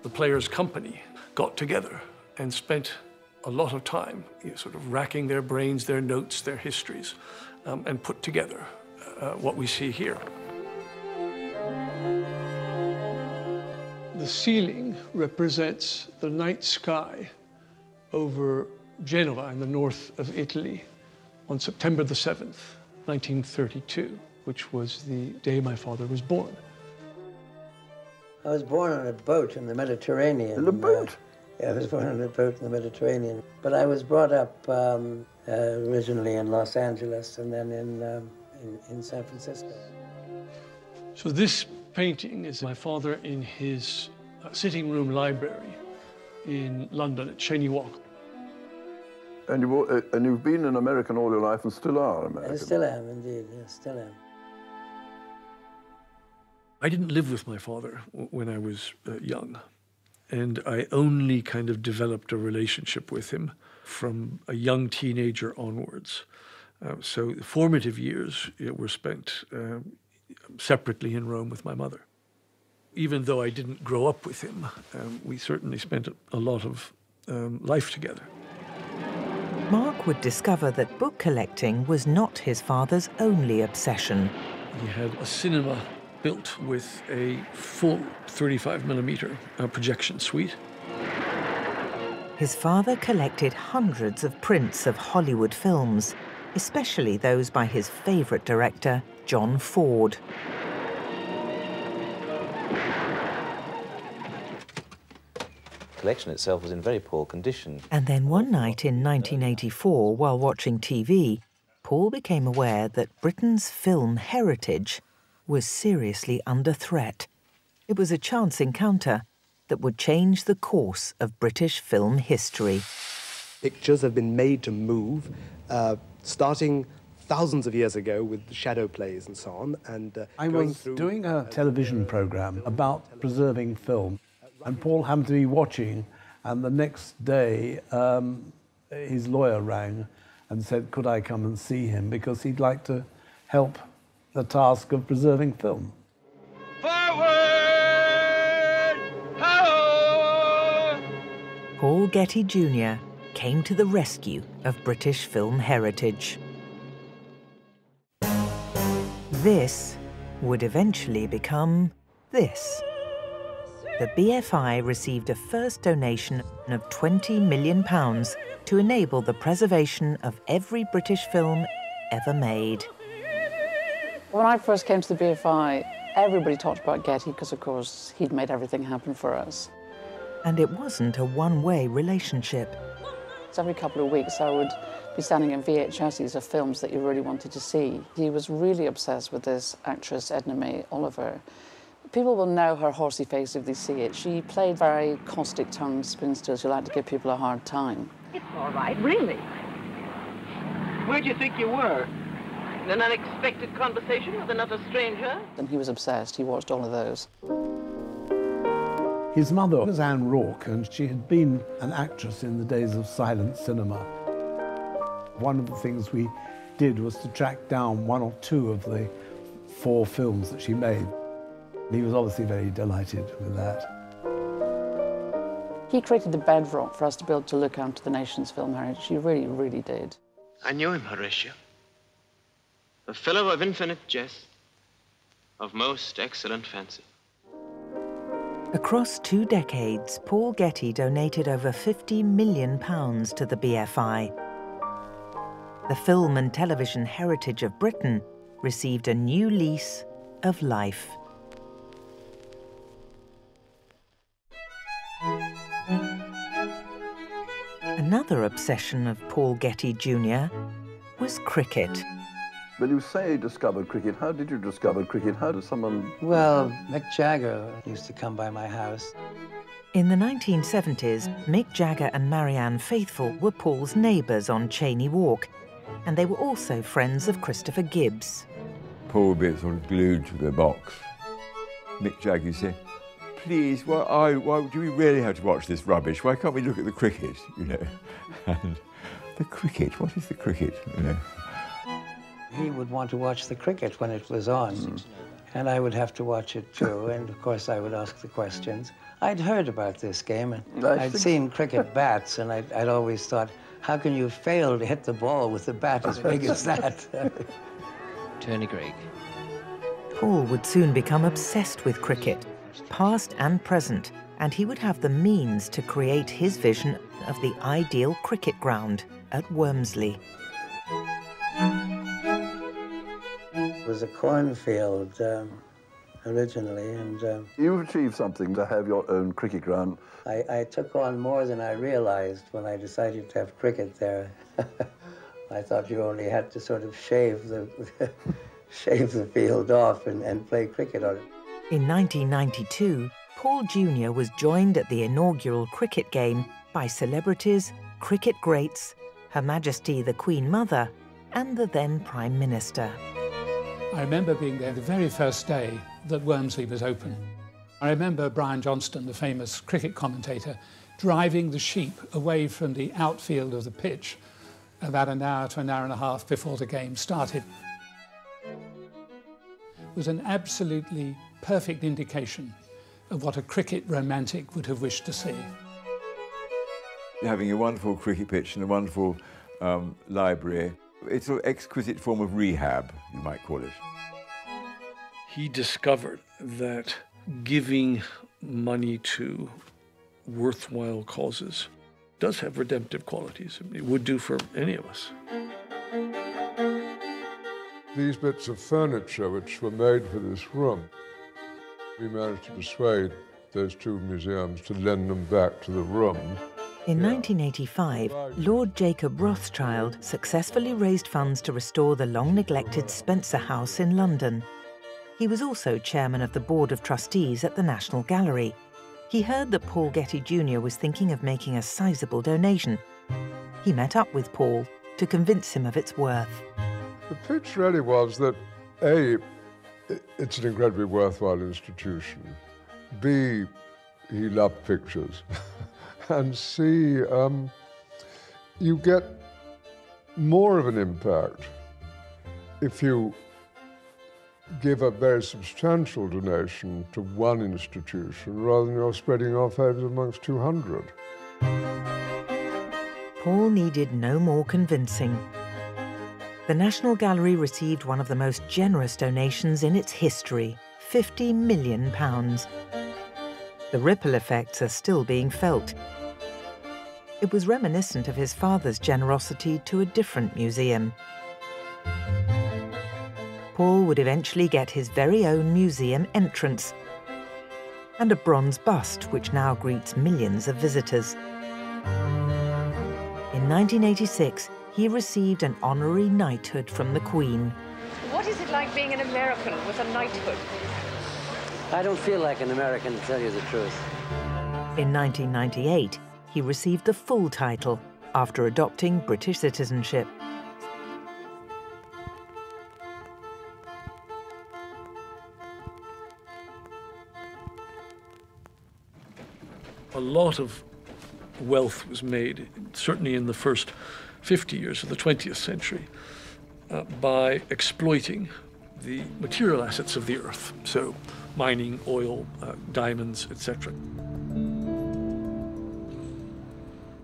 The Players' Company got together and spent a lot of time sort of racking their brains, their notes, their histories, and put together what we see here. The ceiling represents the night sky over Genoa in the north of Italy on September the 7th, 1932, which was the day my father was born. I was born on a boat in the Mediterranean. In a boat? Yeah, I was born on a boat in the Mediterranean. But I was brought up originally in Los Angeles and then in San Francisco. So this painting is my father in his sitting room library in London at Cheyne Walk. And you've been in American all your life and still are American? I still am, indeed, yes, still am. I didn't live with my father when I was young, and I only kind of developed a relationship with him from a young teenager onwards. So the formative years were spent separately in Rome with my mother. Even though I didn't grow up with him, we certainly spent a lot of life together. Mark would discover that book collecting was not his father's only obsession. He had a cinema built with a full 35mm projection suite. His father collected hundreds of prints of Hollywood films, especially those by his favourite director, John Ford. The collection itself was in very poor condition. And then one night in 1984, while watching TV, Paul became aware that Britain's film heritage was seriously under threat. It was a chance encounter that would change the course of British film history. Pictures have been made to move, starting thousands of years ago with shadow plays and so on. And I was doing a television program about preserving film, and Paul happened to be watching, and the next day his lawyer rang and said, could I come and see him, because he'd like to help the task of preserving film. Paul Getty Jr. came to the rescue of British film heritage. This would eventually become this. The BFI received a first donation of £20 million to enable the preservation of every British film ever made. When I first came to the BFI, everybody talked about Getty because, of course, he'd made everything happen for us. And it wasn't a one-way relationship. So every couple of weeks I would be sending him VHSs of films that you really wanted to see. He was really obsessed with this actress, Edna May Oliver. People will know her horsey face if they see it. She played very caustic-tongued spinsters who liked to give people a hard time. It's all right, really. Where do you think you were? In an unexpected conversation with another stranger? And he was obsessed. He watched all of those. His mother was Anne Rourke, and she had been an actress in the days of silent cinema. One of the things we did was to track down one or two of the 4 films that she made. He was obviously very delighted with that. He created the bedrock for us to be able to look after the nation's film heritage. He really, really did. I knew him, Horatio. A fellow of infinite jest, of most excellent fancy. Across 2 decades, Paul Getty donated over £50 million to the BFI. The film and television heritage of Britain received a new lease of life. Another obsession of Paul Getty Jr. was cricket. When you say discovered cricket, how did you discover cricket? How did someone... Well, Mick Jagger used to come by my house. In the 1970s, Mick Jagger and Marianne Faithfull were Paul's neighbours on Cheney Walk, and they were also friends of Christopher Gibbs. Paul would be sort of glued to the box. Mick Jagger said, please, why do we really have to watch this rubbish? Why can't we look at the cricket, you know? And the cricket, what is the cricket, you know? He would want to watch the cricket when it was on, and I would have to watch it too, and of course I would ask the questions. I'd heard about this game, and I'd seen cricket bats, and I'd always thought, how can you fail to hit the ball with a bat as big as that? Tony Greig. Paul would soon become obsessed with cricket, past and present, and he would have the means to create his vision of the ideal cricket ground at Wormsley. It was a cornfield originally, and... You've achieved something to have your own cricket ground. I took on more than I realized when I decided to have cricket there. I thought you only had to sort of shave the, shave the field off and play cricket on it. In 1992, Paul Jr. was joined at the inaugural cricket game by celebrities, cricket greats, Her Majesty the Queen Mother, and the then Prime Minister. I remember being there the very first day that Wormsley was open. I remember Brian Johnston, the famous cricket commentator, driving the sheep away from the outfield of the pitch about an hour to an hour and a half before the game started. It was an absolutely perfect indication of what a cricket romantic would have wished to see. Having a wonderful cricket pitch and a wonderful library. It's an exquisite form of rehab, you might call it. He discovered that giving money to worthwhile causes does have redemptive qualities. It would do for any of us. These bits of furniture which were made for this room, we managed to persuade those two museums to lend them back to the room. In 1985, Lord Jacob Rothschild successfully raised funds to restore the long-neglected Spencer House in London. He was also chairman of the Board of Trustees at the National Gallery. He heard that Paul Getty Jr. was thinking of making a sizable donation. He met up with Paul to convince him of its worth. The pitch really was that, A, it's an incredibly worthwhile institution. B, he loved pictures. And C, you get more of an impact if you give a very substantial donation to one institution rather than you're spreading your favours amongst 200. Paul needed no more convincing. The National Gallery received one of the most generous donations in its history, £50 million. The ripple effects are still being felt. It was reminiscent of his father's generosity to a different museum. Paul would eventually get his very own museum entrance and a bronze bust which now greets millions of visitors. In 1986, he received an honorary knighthood from the Queen. What is it like being an American with a knighthood? I don't feel like an American, to tell you the truth. In 1998, he received the full title after adopting British citizenship. A lot of wealth was made, certainly in the first 50 years of the 20th century, by exploiting the material assets of the earth, so mining, oil, diamonds, etc.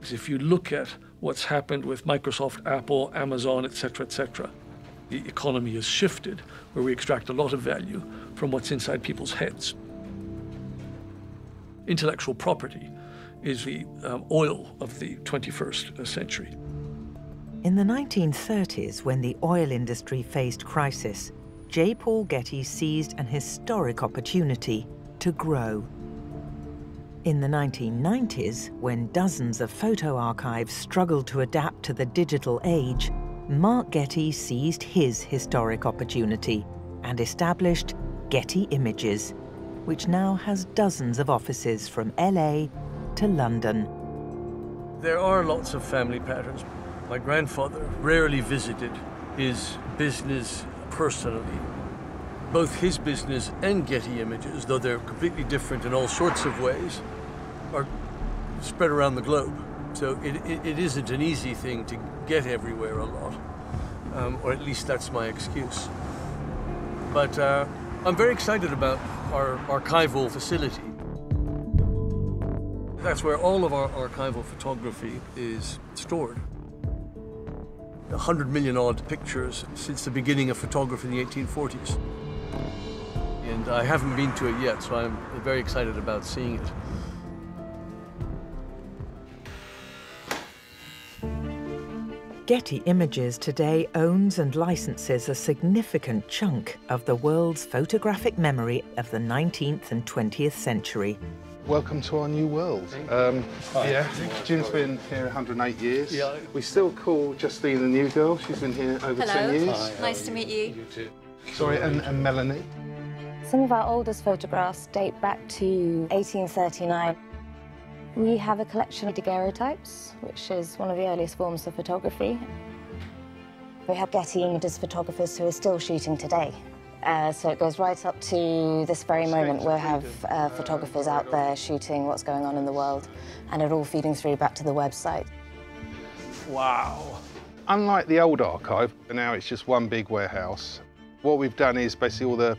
If you look at what's happened with Microsoft, Apple, Amazon, etc., the economy has shifted, where we extract a lot of value from what's inside people's heads. Intellectual property is the oil of the 21st century. In the 1930s, when the oil industry faced crisis, J. Paul Getty seized an historic opportunity to grow. In the 1990s, when dozens of photo archives struggled to adapt to the digital age, Mark Getty seized his historic opportunity and established Getty Images, which now has dozens of offices from LA to London. There are lots of family patterns. My grandfather rarely visited his business personally. Both his business and Getty Images, though they're completely different in all sorts of ways, are spread around the globe. So it isn't an easy thing to get everywhere a lot, or at least that's my excuse. But I'm very excited about our archival facility. That's where all of our archival photography is stored. 100 million odd pictures since the beginning of photography in the 1840s. And I haven't been to it yet, so I'm very excited about seeing it. Getty Images today owns and licenses a significant chunk of the world's photographic memory of the 19th and 20th century. Welcome to our new world. Yeah, Gin's been here 108 years. Yeah. We still call Justine the new girl. She's been here over 10 years. Hello, nice to meet you. You too. Sorry, and Melanie. Some of our oldest photographs date back to 1839. We have a collection of daguerreotypes, which is one of the earliest forms of photography. We have Getty Images photographers who are still shooting today. So it goes right up to this very moment. We'll have photographers out there shooting what's going on in the world, and it all feeding through back to the website. Wow. Unlike the old archive, now it's just one big warehouse. What we've done is basically all the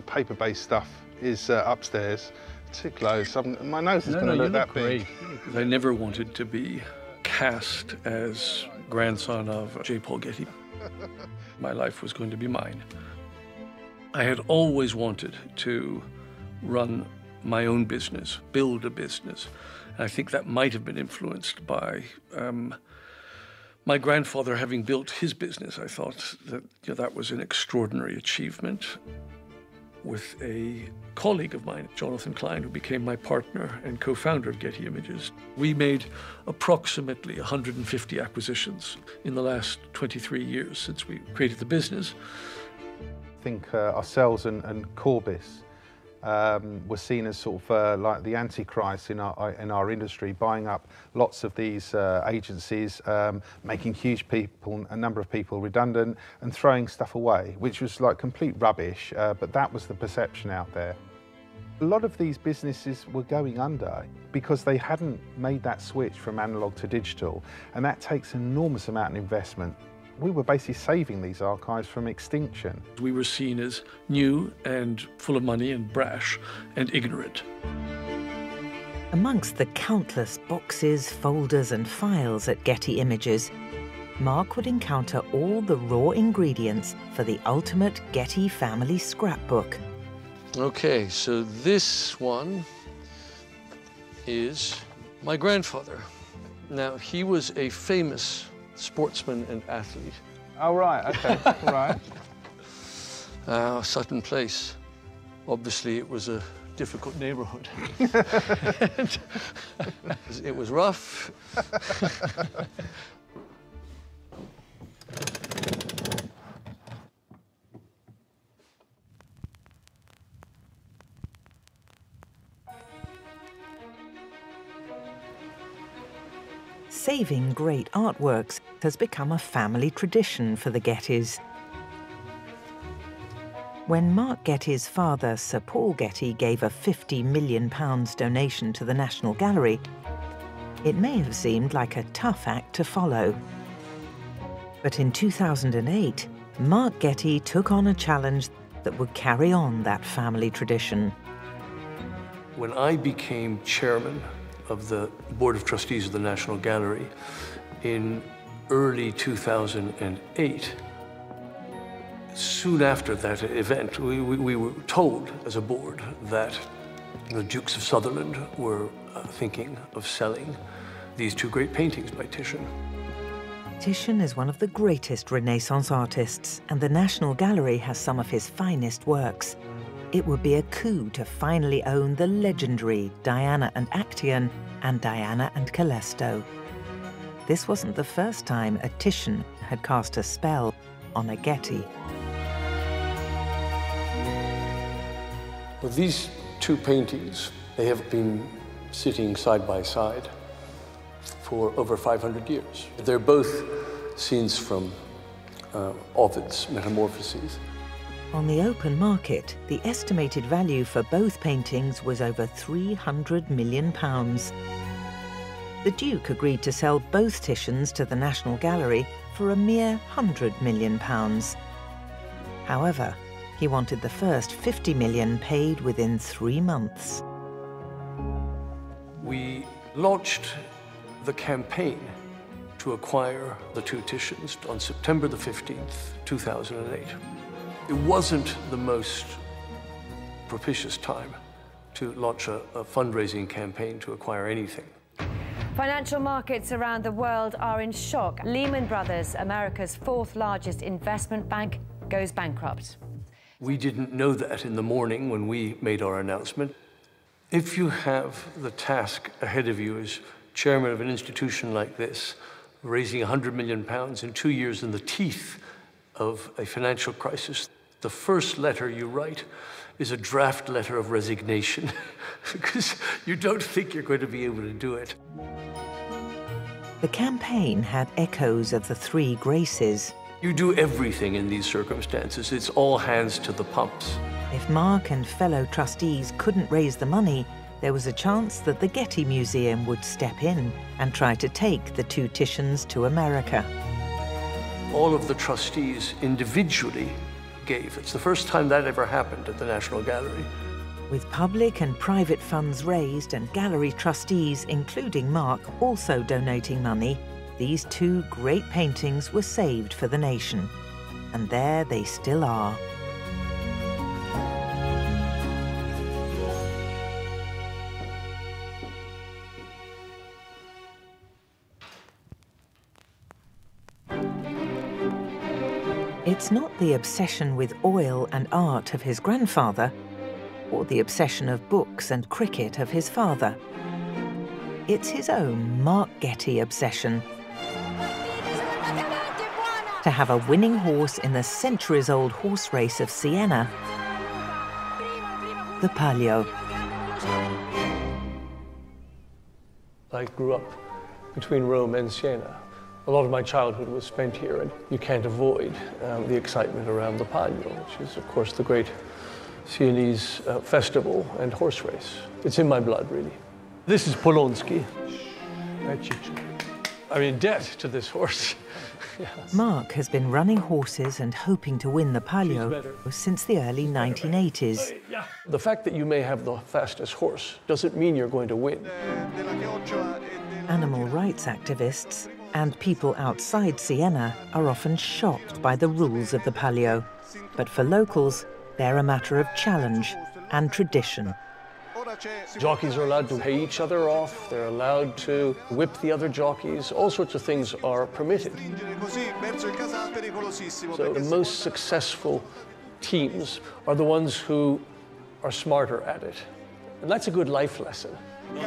paper-based stuff is upstairs. Too close. My nose is going to look that big. I never wanted to be cast as grandson of J. Paul Getty. My life was going to be mine. I had always wanted to run my own business, build a business. And I think that might have been influenced by my grandfather having built his business. I thought that that was an extraordinary achievement. With a colleague of mine, Jonathan Klein, who became my partner and co-founder of Getty Images. We made approximately 150 acquisitions in the last 23 years since we created the business. I think ourselves and Corbis were seen as sort of like the antichrist in our industry, buying up lots of these agencies, making a number of people redundant and throwing stuff away, which was like complete rubbish, but that was the perception out there. A lot of these businesses were going under because they hadn't made that switch from analog to digital, and that takes an enormous amount of investment. We were basically saving these archives from extinction. We were seen as new and full of money and brash and ignorant. Amongst the countless boxes, folders and files at Getty Images, Mark would encounter all the raw ingredients for the ultimate Getty family scrapbook. Okay, so this one is my grandfather. Now, he was a famous sportsman and athlete. Oh, right, okay, right. Sutton Place. Obviously, it was a difficult neighborhood. It was rough. Saving great artworks has become a family tradition for the Gettys. When Mark Getty's father, Sir Paul Getty, gave a £50 million donation to the National Gallery, it may have seemed like a tough act to follow. But in 2008, Mark Getty took on a challenge that would carry on that family tradition. When I became chairman of the Board of Trustees of the National Gallery in early 2008. Soon after that event, we were told as a board that the Dukes of Sutherland were thinking of selling these two great paintings by Titian. Titian is one of the greatest Renaissance artists, and the National Gallery has some of his finest works. It would be a coup to finally own the legendary Diana and Actaeon and Diana and Callisto. This wasn't the first time a Titian had cast a spell on a Getty. Well, these two paintings, they have been sitting side by side for over 500 years. They're both scenes from Ovid's Metamorphoses. On the open market, the estimated value for both paintings was over £300 million. The Duke agreed to sell both Titians to the National Gallery for a mere £100 million. However, he wanted the first $50 million paid within 3 months. We launched the campaign to acquire the two Titians on September the 15th, 2008. It wasn't the most propitious time to launch a fundraising campaign to acquire anything. Financial markets around the world are in shock. Lehman Brothers, America's fourth largest investment bank, goes bankrupt. We didn't know that in the morning when we made our announcement. If you have the task ahead of you as chairman of an institution like this, raising £100 million in 2 years in the teeth of a financial crisis, the first letter you write is a draft letter of resignation because you don't think you're going to be able to do it. The campaign had echoes of the Three Graces. You do everything in these circumstances. It's all hands to the pumps. If Mark and fellow trustees couldn't raise the money, there was a chance that the Getty Museum would step in and try to take the two Titians to America. All of the trustees individually gave. It's the first time that ever happened at the National Gallery. With public and private funds raised and gallery trustees, including Mark, also donating money, these two great paintings were saved for the nation, and there they still are. It's not the obsession with oil and art of his grandfather, or the obsession of books and cricket of his father. It's his own Mark Getty obsession. To have a winning horse in the centuries-old horse race of Siena, the Palio. I grew up between Rome and Siena. A lot of my childhood was spent here, and you can't avoid the excitement around the Palio, which is, of course, the great Sienese festival and horse race. It's in my blood, really. This is Polonsky. I'm in debt to this horse. Yes. Mark has been running horses and hoping to win the Palio since the early 1980s. The fact that you may have the fastest horse doesn't mean you're going to win. Animal rights activists and people outside Siena are often shocked by the rules of the Palio. But for locals, they're a matter of challenge and tradition. Jockeys are allowed to pay each other off, they're allowed to whip the other jockeys, all sorts of things are permitted. So the most successful teams are the ones who are smarter at it. And that's a good life lesson. In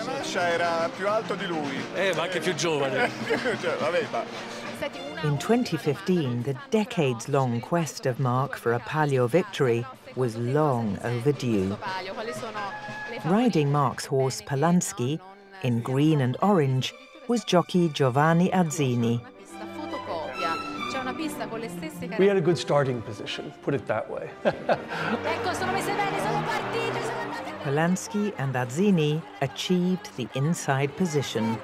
2015, the decades-long quest of Mark for a Palio victory was long overdue. Riding Mark's horse Polanski, in green and orange, was jockey Giovanni Azzini. We had a good starting position, put it that way. Polanski and Azzini achieved the inside position.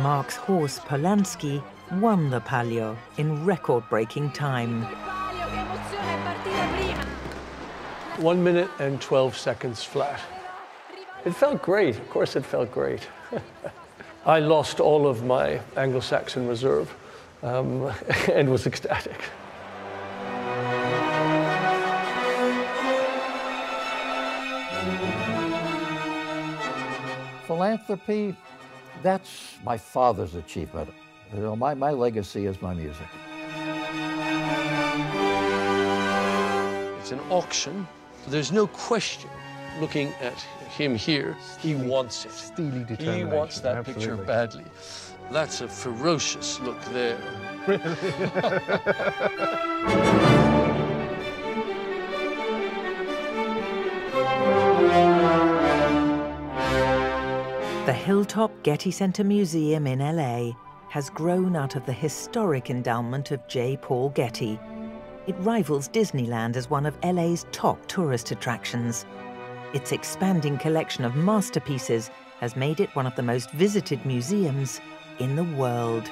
Mark's horse Polanski won the Palio in record-breaking time. 1 minute and 12 seconds flat. It felt great, of course it felt great. I lost all of my Anglo-Saxon reserve and was ecstatic. Philanthropy, that's my father's achievement. You know, my legacy is my music. It's an auction. There's no question, looking at him here, he wants it. Steely determination. He wants that picture badly. That's a ferocious look there. The Hilltop Getty Center Museum in LA has grown out of the historic endowment of J. Paul Getty. It rivals Disneyland as one of LA's top tourist attractions. Its expanding collection of masterpieces has made it one of the most visited museums in the world.